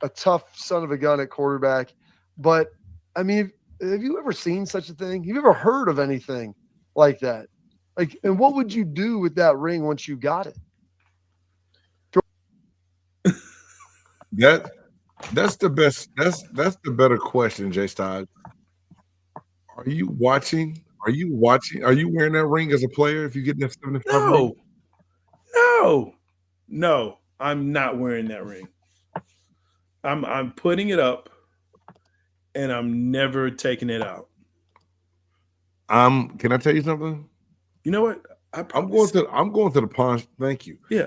a tough son of a gun at quarterback. But I mean, have you ever seen such a thing? Have you ever heard of anything like that? And what would you do with that ring once you got it? That's the best. That's the better question, Jay Stoggs. Are you watching? Are you wearing that ring as a player if you get that 75 ring? No, I'm not wearing that ring. I'm putting it up, and I'm never taking it out. Can I tell you something? You know what? I'm going to the pawn. Thank you. Yeah,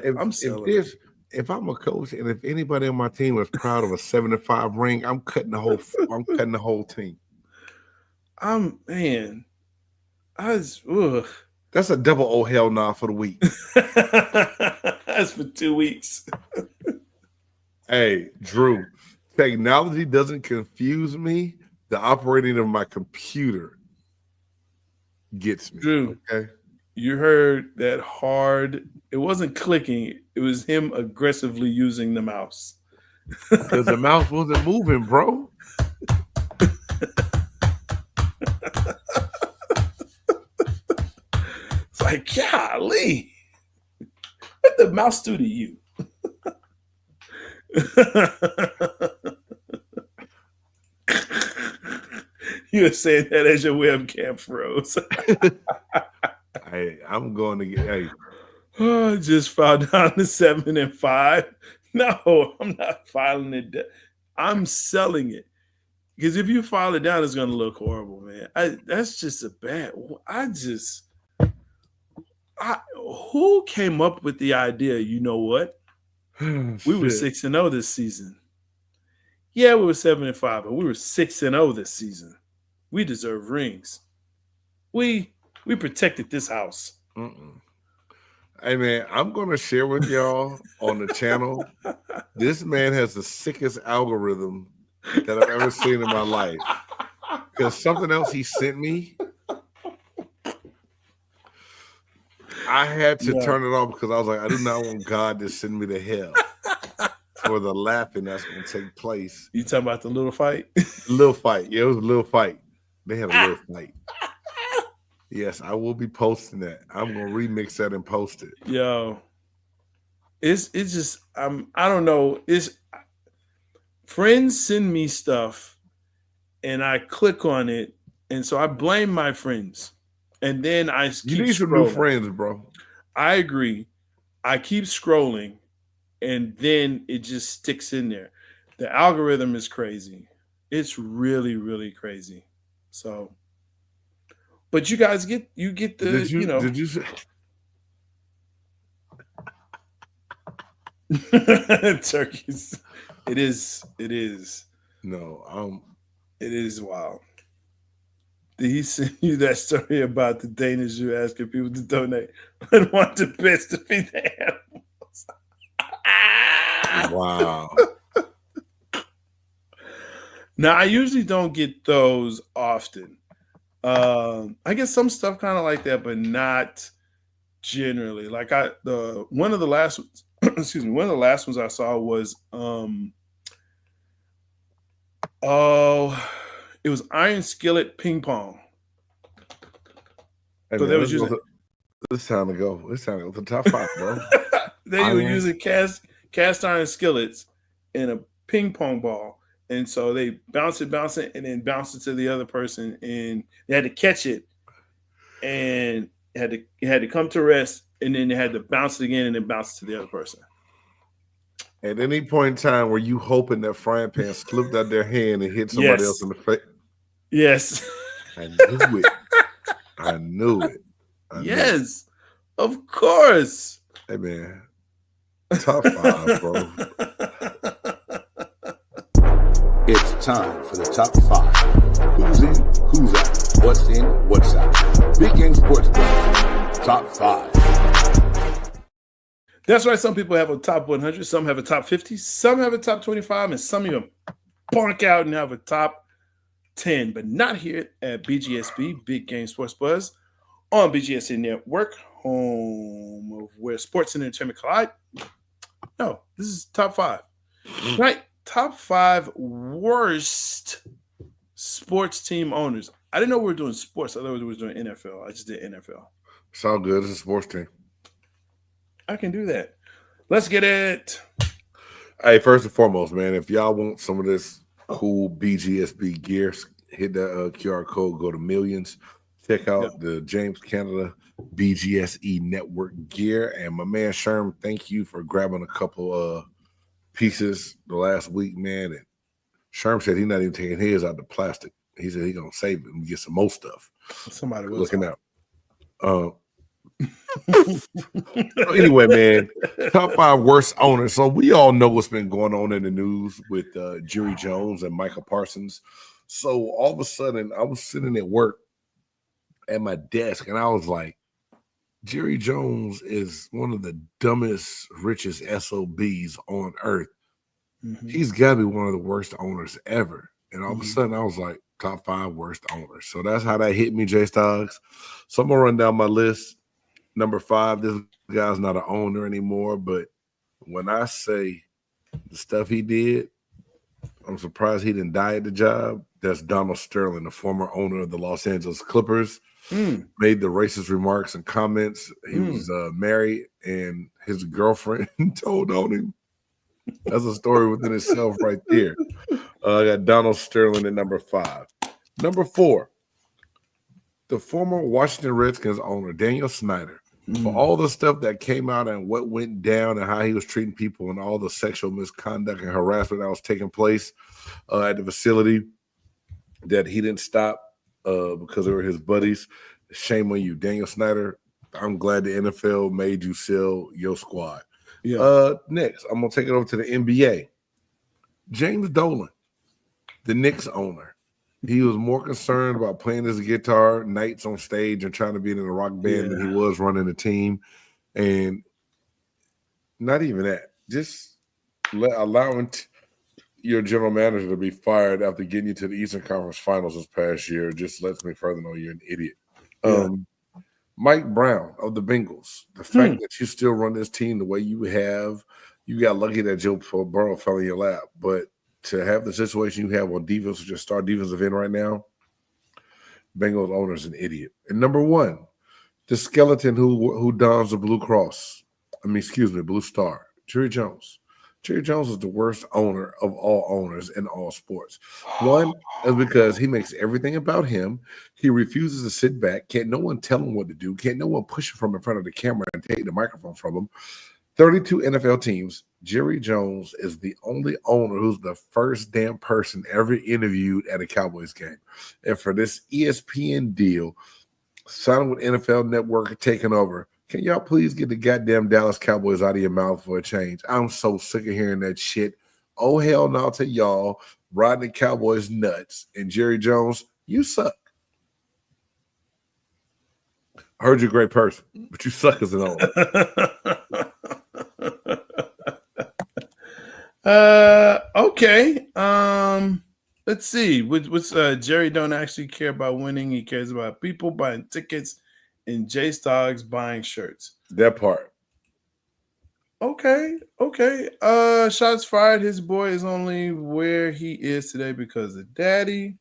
If I'm a coach and if anybody on my team is proud of a 7-5 ring, I'm cutting the whole team. Man. That's a double oh hell nah for the week. That's for 2 weeks. Hey, Drew, technology doesn't confuse me. The operating of my computer gets me. Drew, okay? You heard that hard. It wasn't clicking. It was him aggressively using the mouse. Because the mouse wasn't moving, bro. It's like, golly. What the mouse do to you? You were saying that as your webcam froze. I'm going to get. I just filed down to 7-5. No, I'm not filing it down. I'm selling it. Because if you file it down, it's going to look horrible, man. That's just a bad. Who came up with the idea? You know what? We were 6-0 this season. Yeah, we were 7-5, but we were 6-0 this season. We deserve rings. We protected this house. Hey, man, I'm going to share with y'all on the channel. This man has the sickest algorithm that I've ever seen in my life. Because something else he sent me, I had to turn it off because I was like, I do not want God to send me to hell for the laughing that's going to take place. You talking about the little fight? Little fight. Yeah, it was a little fight. They had a little fight. Yes, I will be posting that. I'm gonna remix that and post it. Yo, it's just I don't know. It's friends send me stuff, and I click on it, and so I blame my friends, and then I keep you need some new friends, bro. I agree. I keep scrolling, and then it just sticks in there. The algorithm is crazy. It's really, really crazy. So. But you guys get the Did you say turkeys? It is. No, it is wild. Did he send you that story about the Danish you asking people to donate and want the best to feed the animals? Wow. Now I usually don't get those often. I get some stuff kind of like that, but not generally. Like one of the last ones I saw was it was Iron Skillet Ping Pong. Hey, so man, they was using it's time to go. It's time to go to the top 5, bro. They were using cast iron skillets in a ping pong ball. And so they bounce it, and then bounce it to the other person, and they had to catch it, and it had to come to rest, and then they had to bounce it again, and then bounce it to the other person. At any point in time, were you hoping that frying pan slipped out their hand and hit somebody else in the face? Yes. I knew it. I knew it. Yes, of course. Hey, man. Top 5, bro. It's time for the top 5. Who's in, who's out, what's in, what's out. Big Game Sports Buzz, top 5. That's right. Some people have a top 100. Some have a top 50. Some have a top 25. And some even bonk out and have a top 10. But not here at BGSB, Big Game Sports Buzz, on BGSE Network, home of where sports and entertainment collide. No, this is top 5. Right. Top 5 worst sports team owners. I didn't know we were doing sports. I thought we were doing NFL. I just did NFL. It's all good. It's a sports team. I can do that. Let's get it. Hey, first and foremost, man, if y'all want some of this cool BGSB gear, hit that QR code, go to Millions. Check out the James Canada BGSE Network gear. And my man Sherm, thank you for grabbing a couple pieces the last week, man. And Sherm said he's not even taking his out the plastic. He said he's gonna save it and get some more stuff. Somebody was looking out. So anyway, man, top 5 worst owners. So we all know what's been going on in the news with Jerry Jones and Michael Parsons. So all of a sudden, I was sitting at work at my desk, and I was like, Jerry Jones is one of the dumbest, richest SOBs on earth. Mm-hmm. He's got to be one of the worst owners ever. And all of a sudden, I was like, top 5 worst owners. So that's how that hit me, J Stogs. So I'm going to run down my list. Number 5, this guy's not an owner anymore, but when I say the stuff he did, I'm surprised he didn't die at the job. That's Donald Sterling, the former owner of the Los Angeles Clippers. Made the racist remarks and comments. He was married, and his girlfriend told on him. That's a story within itself right there. I got Donald Sterling at number 5. Number 4, the former Washington Redskins owner, Daniel Snyder, for all the stuff that came out and what went down and how he was treating people and all the sexual misconduct and harassment that was taking place at the facility that he didn't stop because they were his buddies. Shame on you, Daniel Snyder. I'm glad the NFL made you sell your squad. Yeah. Next, I'm going to take it over to the NBA. James Dolan, the Knicks owner. He was more concerned about playing his guitar nights on stage and trying to be in a rock band than he was running the team. And not even that. Just allowing your general manager to be fired after getting you to the Eastern Conference Finals this past year just lets me further know you're an idiot. Mike Brown of the Bengals. The fact that you still run this team the way you have, you got lucky that Joe Burrow fell in your lap. But to have the situation you have on defense with your star defensive end right now, Bengals owner's an idiot. And number 1, the skeleton who dons the Blue Star, Jerry Jones. Jerry Jones is the worst owner of all owners in all sports. One is because he makes everything about him. He refuses to sit back. Can't no one tell him what to do. Can't no one push him from in front of the camera and take the microphone from him. 32 NFL teams. Jerry Jones is the only owner who's the first damn person ever interviewed at a Cowboys game. And for this ESPN deal, signing with NFL Network taking over, can y'all please get the goddamn Dallas Cowboys out of your mouth for a change? I'm so sick of hearing that shit. Oh, hell no to y'all riding the Cowboys nuts. And Jerry Jones, you suck. I heard you're a great person, but you suck as an owner. Okay. Let's see. What's Jerry don't actually care about winning. He cares about people buying tickets and J Stogs buying shirts. That part. Okay. Shots fired. His boy is only where he is today because of daddy.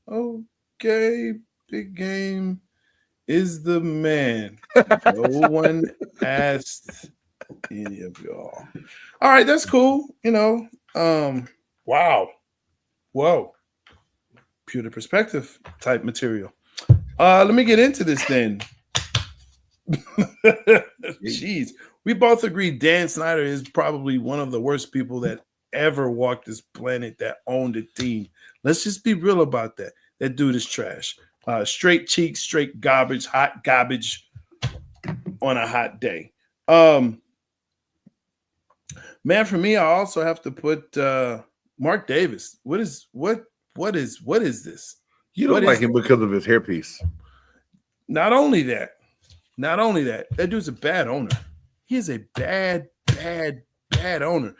Okay. Big game is the man. No one asked any of y'all. All right, that's cool. Wow. Whoa. Pewter perspective type material. Let me get into this then. Jeez. We both agree Dan Snyder is probably one of the worst people that ever walked this planet that owned a team. Let's just be real about that. That dude is trash. Straight cheeks, straight garbage, hot garbage on a hot day. Man, for me, I also have to put Mark Davis. What is this? You don't like him because of his hairpiece. Not only that, that dude's a bad owner. He is a bad owner.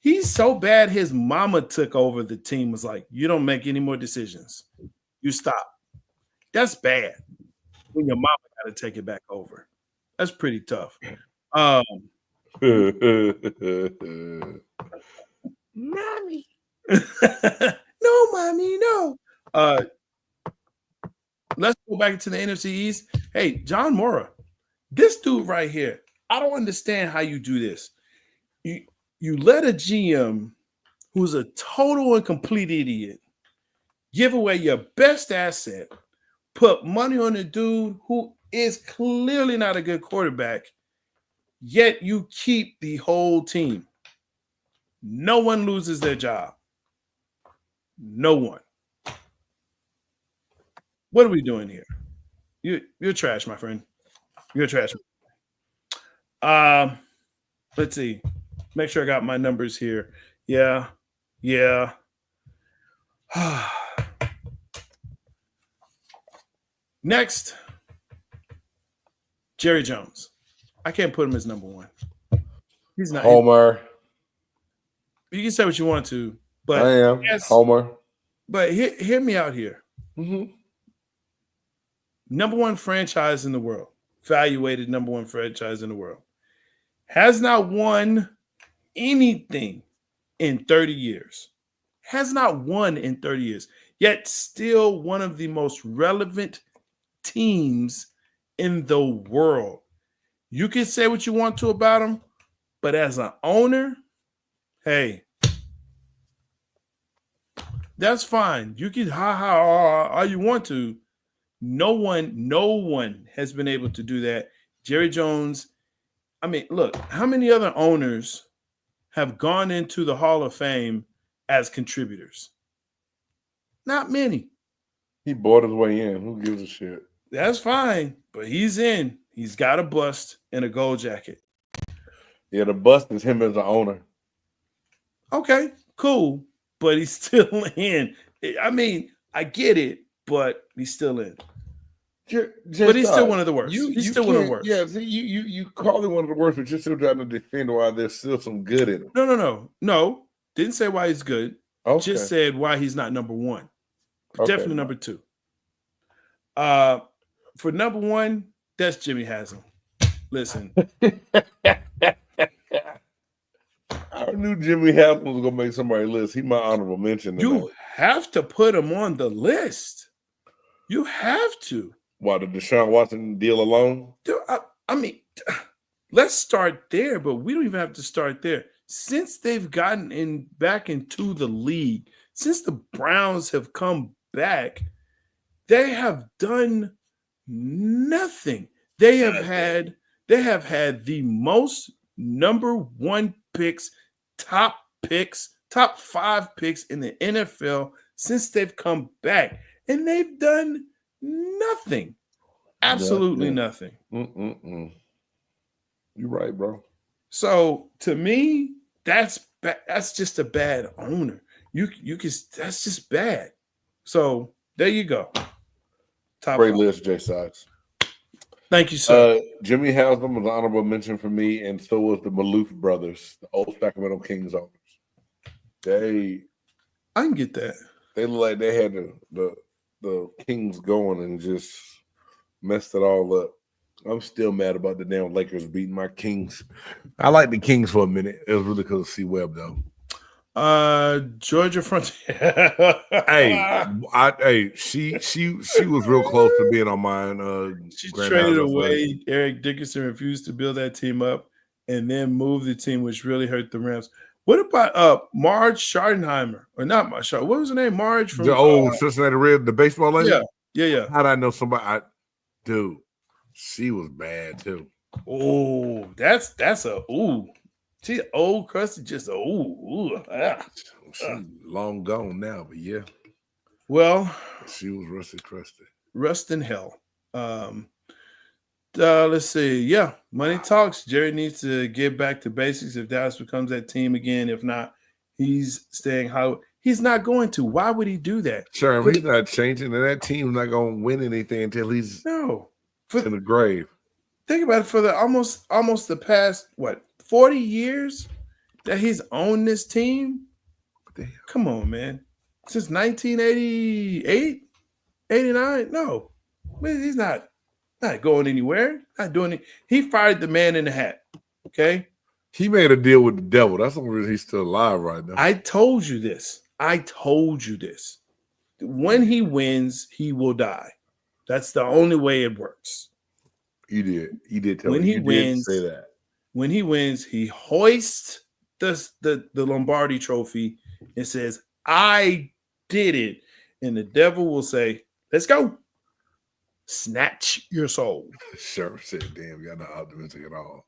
He's so bad his mama took over the team, was like, you don't make any more decisions. You stop. That's bad. When your mama got to take it back over. That's pretty tough. Mommy. No, mommy, no. Let's go back to the NFC East. Hey, John Mora, this dude right here, I don't understand how you do this. You let a GM who's a total and complete idiot give away your best asset, put money on a dude who is clearly not a good quarterback, yet you keep the whole team. No one loses their job. No one. What are we doing here? You're trash, my friend. You're a trash. Let's see. Make sure I got my numbers here. Yeah. Next, Jerry Jones. I can't put him as number one. He's not. Homer. You can say what you want to, but I am Homer. But hear me out here. Mm-hmm. Number one franchise in the world, evaluated number one franchise in the world, has not won anything in 30 years. Has not won in 30 years, yet still one of the most relevant teams in the world. You can say what you want to about them, but as an owner, hey, that's fine. You can all you want to. No one has been able to do that. Jerry Jones, I mean, look, how many other owners have gone into the Hall of Fame as contributors? Not many. He bought his way in. Who gives a shit? That's fine, but he's in. He's got a bust and a gold jacket. Yeah, the bust is him as an owner. Okay, cool, but he's still in. I mean, I get it, but he's still in. But he's still one of the worst. He's still one of the worst. Yeah, see, you call him one of the worst, but you're still trying to defend why there's still some good in him. No. Didn't say why he's good. Okay. Just said why he's not number one. Okay. Definitely number two. For number one, that's Jimmy Haslam. Listen. I knew Jimmy Haslam was gonna make somebody's list. He my honorable mention. You have to put him on the list. You have to. Why, the Deshaun Watson deal alone? Dude, I mean, let's start there, but we don't even have to start there. Since they've gotten back into the league, since the Browns have come back, they have done nothing. They have had the most number one picks, top 5 picks in the NFL since they've come back, and they've done nothing. Absolutely nothing. You're right, bro. So to me, that's just a bad owner. You can that's just bad. So there you go. Great list, Jay Sox. Thank you, sir. Jimmy Haslam was an honorable mention for me, and so was the Maloof brothers, the old Sacramento Kings owners. I can get that. They look like they had the Kings going and just messed it all up. I'm still mad about the damn Lakers beating my Kings. I like the Kings for a minute. It was really because of C. Webb, though. Georgia Frontier. She was real close to being on mine. She traded away. Eric Dickerson refused to build that team up and then moved the team, which really hurt the Rams. What about Marge Schottenheimer? Or not Marge? What was her name? Marge from the old Cincinnati Reds, the baseball lady? Yeah. How'd I know somebody? Dude, she was bad too. Oh, that's a ooh. She old crusty, just She's long gone now, but yeah. Well, she was rusty crusty. Rust in hell. Let's see. Yeah, money talks. Jerry needs to get back to basics if Dallas becomes that team again. If not, he's staying high. He's not going to. Why would he do that? Sure, he's not changing, and that team's not going to win anything until he's in the grave. Think about it. For the almost the past 40 years that he's owned this team. Damn. Come on, man. Since 1988, 89. No, he's not going anywhere. Not doing it. He fired the man in the hat. Okay. He made a deal with the devil. That's the reason he's still alive right now. I told you this. When he wins, he will die. That's the only way it works. You did tell me. You did say that. When he wins, he hoists the Lombardi trophy and says, "I did it." And the devil will say, "Let's go. Snatch your soul." Sure said, "Damn, you're not optimistic at all."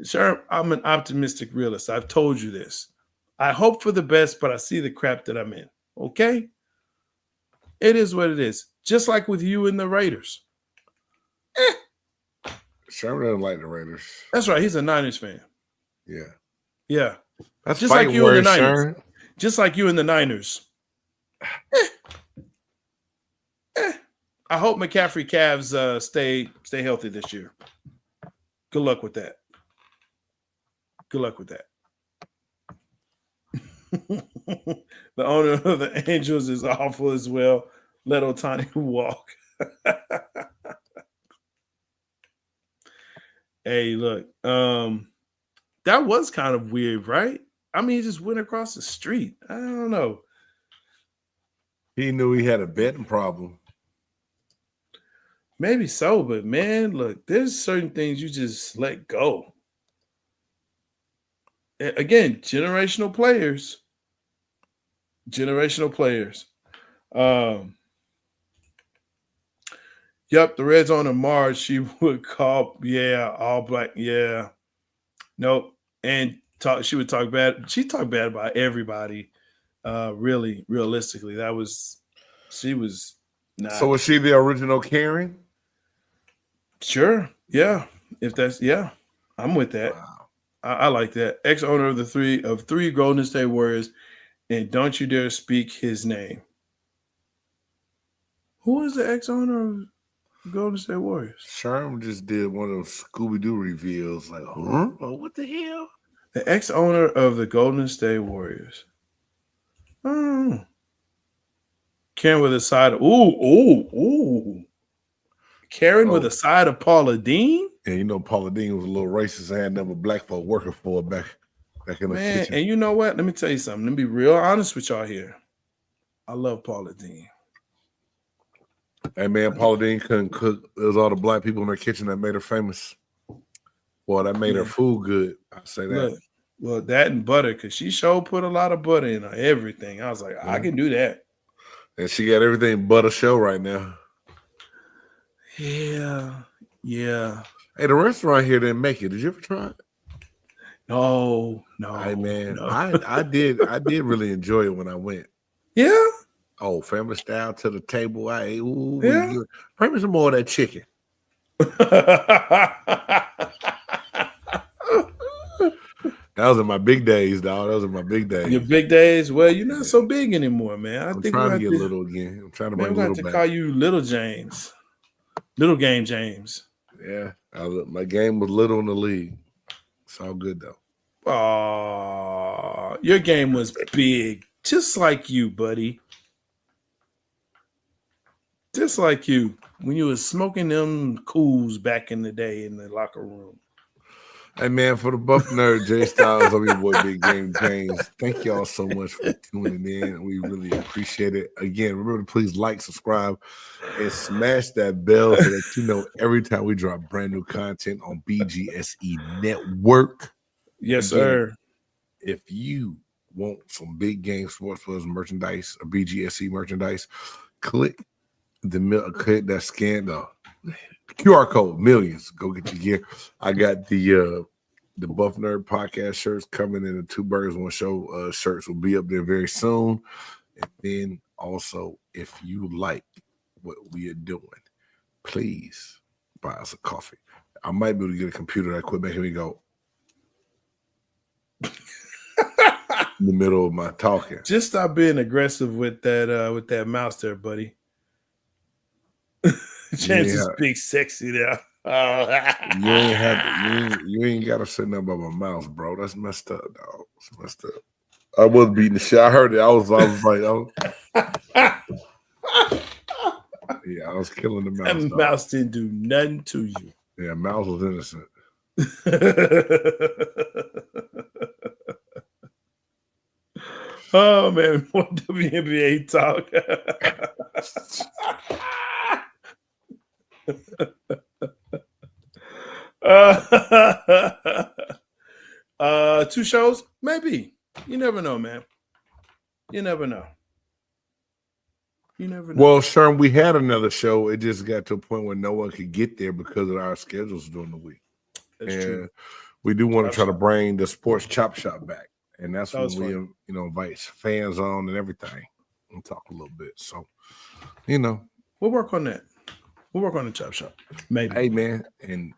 Sure, I'm an optimistic realist. I've told you this. I hope for the best, but I see the crap that I'm in. Okay? It is what it is. Just like with you and the Raiders. Sherman doesn't like the Raiders. That's right. He's a Niners fan. Yeah. Yeah. That's just like fighting you and the words, Niners. Sherman. Just like you and the Niners. I hope McCaffrey Cavs stay healthy this year. Good luck with that. Good luck with that. The owner of the Angels is awful as well. Let Ohtani walk. Hey, look. That was kind of weird, right? I mean, he just went across the street. I don't know. He knew he had a betting problem. Maybe so, but man, look, there's certain things you just let go. Again, generational players. Generational players. Yep, the Red Zone of Mars, she would call, all black, nope. And she would talk bad. She talked bad about everybody, really, realistically. She was not. So was she the original Karen? Sure, yeah. If that's, I'm with that. Wow. I like that. Ex-owner of three Golden State Warriors, and don't you dare speak his name. Who is the ex-owner of Golden State Warriors? Sherm just did one of those Scooby-Doo reveals. Like, huh? Oh, what the hell? The ex-owner of the Golden State Warriors. Oh. Karen with a side of ooh. Karen with a side of Paula Dean. And you know Paula Dean was a little racist and had never black folk working for her back in the kitchen. And you know what? Let me tell you something. Let me be real honest with y'all here. I love Paula Dean. Hey man, Paula Dean couldn't cook. It was all the black people in her kitchen that made her famous. Well, that made her food good. I say that. Look, well, that and butter, because she sure put a lot of butter in everything. I was like, I can do that. And she got everything but a show right now. Yeah. Hey, the restaurant here didn't make it. Did you ever try it? No. Hey man, no. I did really enjoy it when I went. Yeah. Oh, family style to the table. I ate. Ooh, Yeah. bring me some more of that chicken. That was in my big days, dog. Those are my big days. Your big days? Well, you're not so big anymore, man. I'm trying to get little again. I'm trying to bring little back. to call you Little James. Little Game James. Yeah. My game was little in the league. It's all good, though. Oh, your game was big. Just like you, buddy. Just like you. When you was smoking them cools back in the day in the locker room. Hey, man, for the Buff Nerd, Jay Styles, I'm your boy, Big Game James. Thank y'all so much for tuning in. We really appreciate it. Again, remember to please like, subscribe, and smash that bell so that you know every time we drop brand new content on BGSE Network. Yes, Again, sir. If you want some Big Game Sports Plus merchandise or BGSE merchandise, click that scan the QR code, millions. Go get your gear. I got the Buff Nerd podcast shirts coming in. The Two Burgers One Show shirts will be up there very soon. And then also, if you like what we are doing, please buy us a coffee. I might be able to get a computer that quit making me go in the middle of my talking. Just stop being aggressive with that mouse there, buddy. James is big, sexy there. You ain't got to say nothing about my mouse, bro. That's messed up, dog. It's messed up. I was beating the shit. I heard it. I was yeah, I was killing the mouse. That mouse didn't do nothing to you. Yeah, mouse was innocent. Oh man, more WNBA talk. Two shows, maybe. You never know, man. You never know. Well, Sherm, we had another show. It just got to a point where no one could get there because of our schedules during the week. That's true. We do want to try to bring the Sports Chop Shop back, and that's when we invite fans on and everything and talk a little bit. So You know, we'll work on that. We'll work on the chop shop. Maybe. hey man, and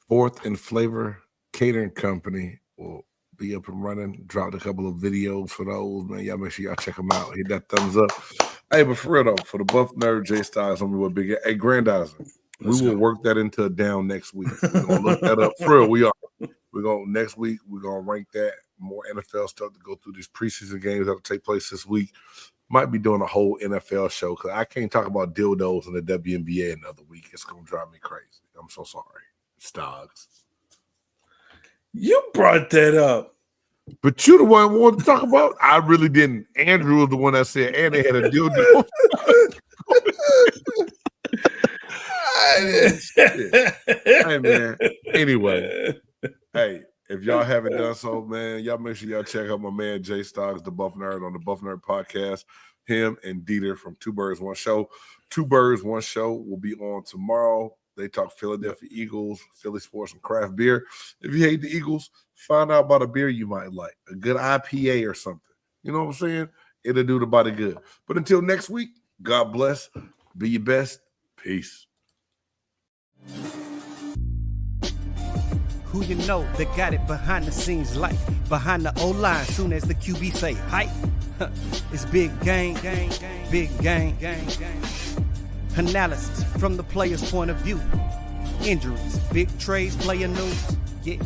Fourth and Flavor Catering Company will be up and running. Dropped a couple of videos for those, man. Y'all make sure y'all check them out. Hit that thumbs up. Hey, but for real though, for the Buff Nerd J Styles, I'm with big. Hey, Grandizer, we will work that into a down next week. We're gonna look that up. For real, we are. We're gonna next week. We're gonna rank that. More NFL stuff to go through these preseason games that'll take place this week. Might be doing a whole NFL show because I can't talk about dildos in the WNBA another week. It's gonna drive me crazy. I'm so sorry, Stogs. You brought that up. But you the one who wanted to talk about. I really didn't. Andrew was the one that said, and they had a dildo. Hey man. Anyway, hey, if y'all haven't done so, man, y'all make sure y'all check out my man Jay Stoggs, the Buff Nerd, on the Buff Nerd podcast. Him and Dieter from Two Birds One Show. Two Birds One Show will be on tomorrow. They talk Philadelphia Eagles, Philly sports, and craft beer. If you hate the Eagles, find out about a beer you might like, a good IPA or something. You know what I'm saying? It'll do the body good. But until next week, God bless. Be your best. Peace. Who you know that got it behind the scenes, like behind the O-line, soon as the QB say hype. It's big gang, big gang. Analysis from the player's point of view. Injuries, big trades, player news. Yeah.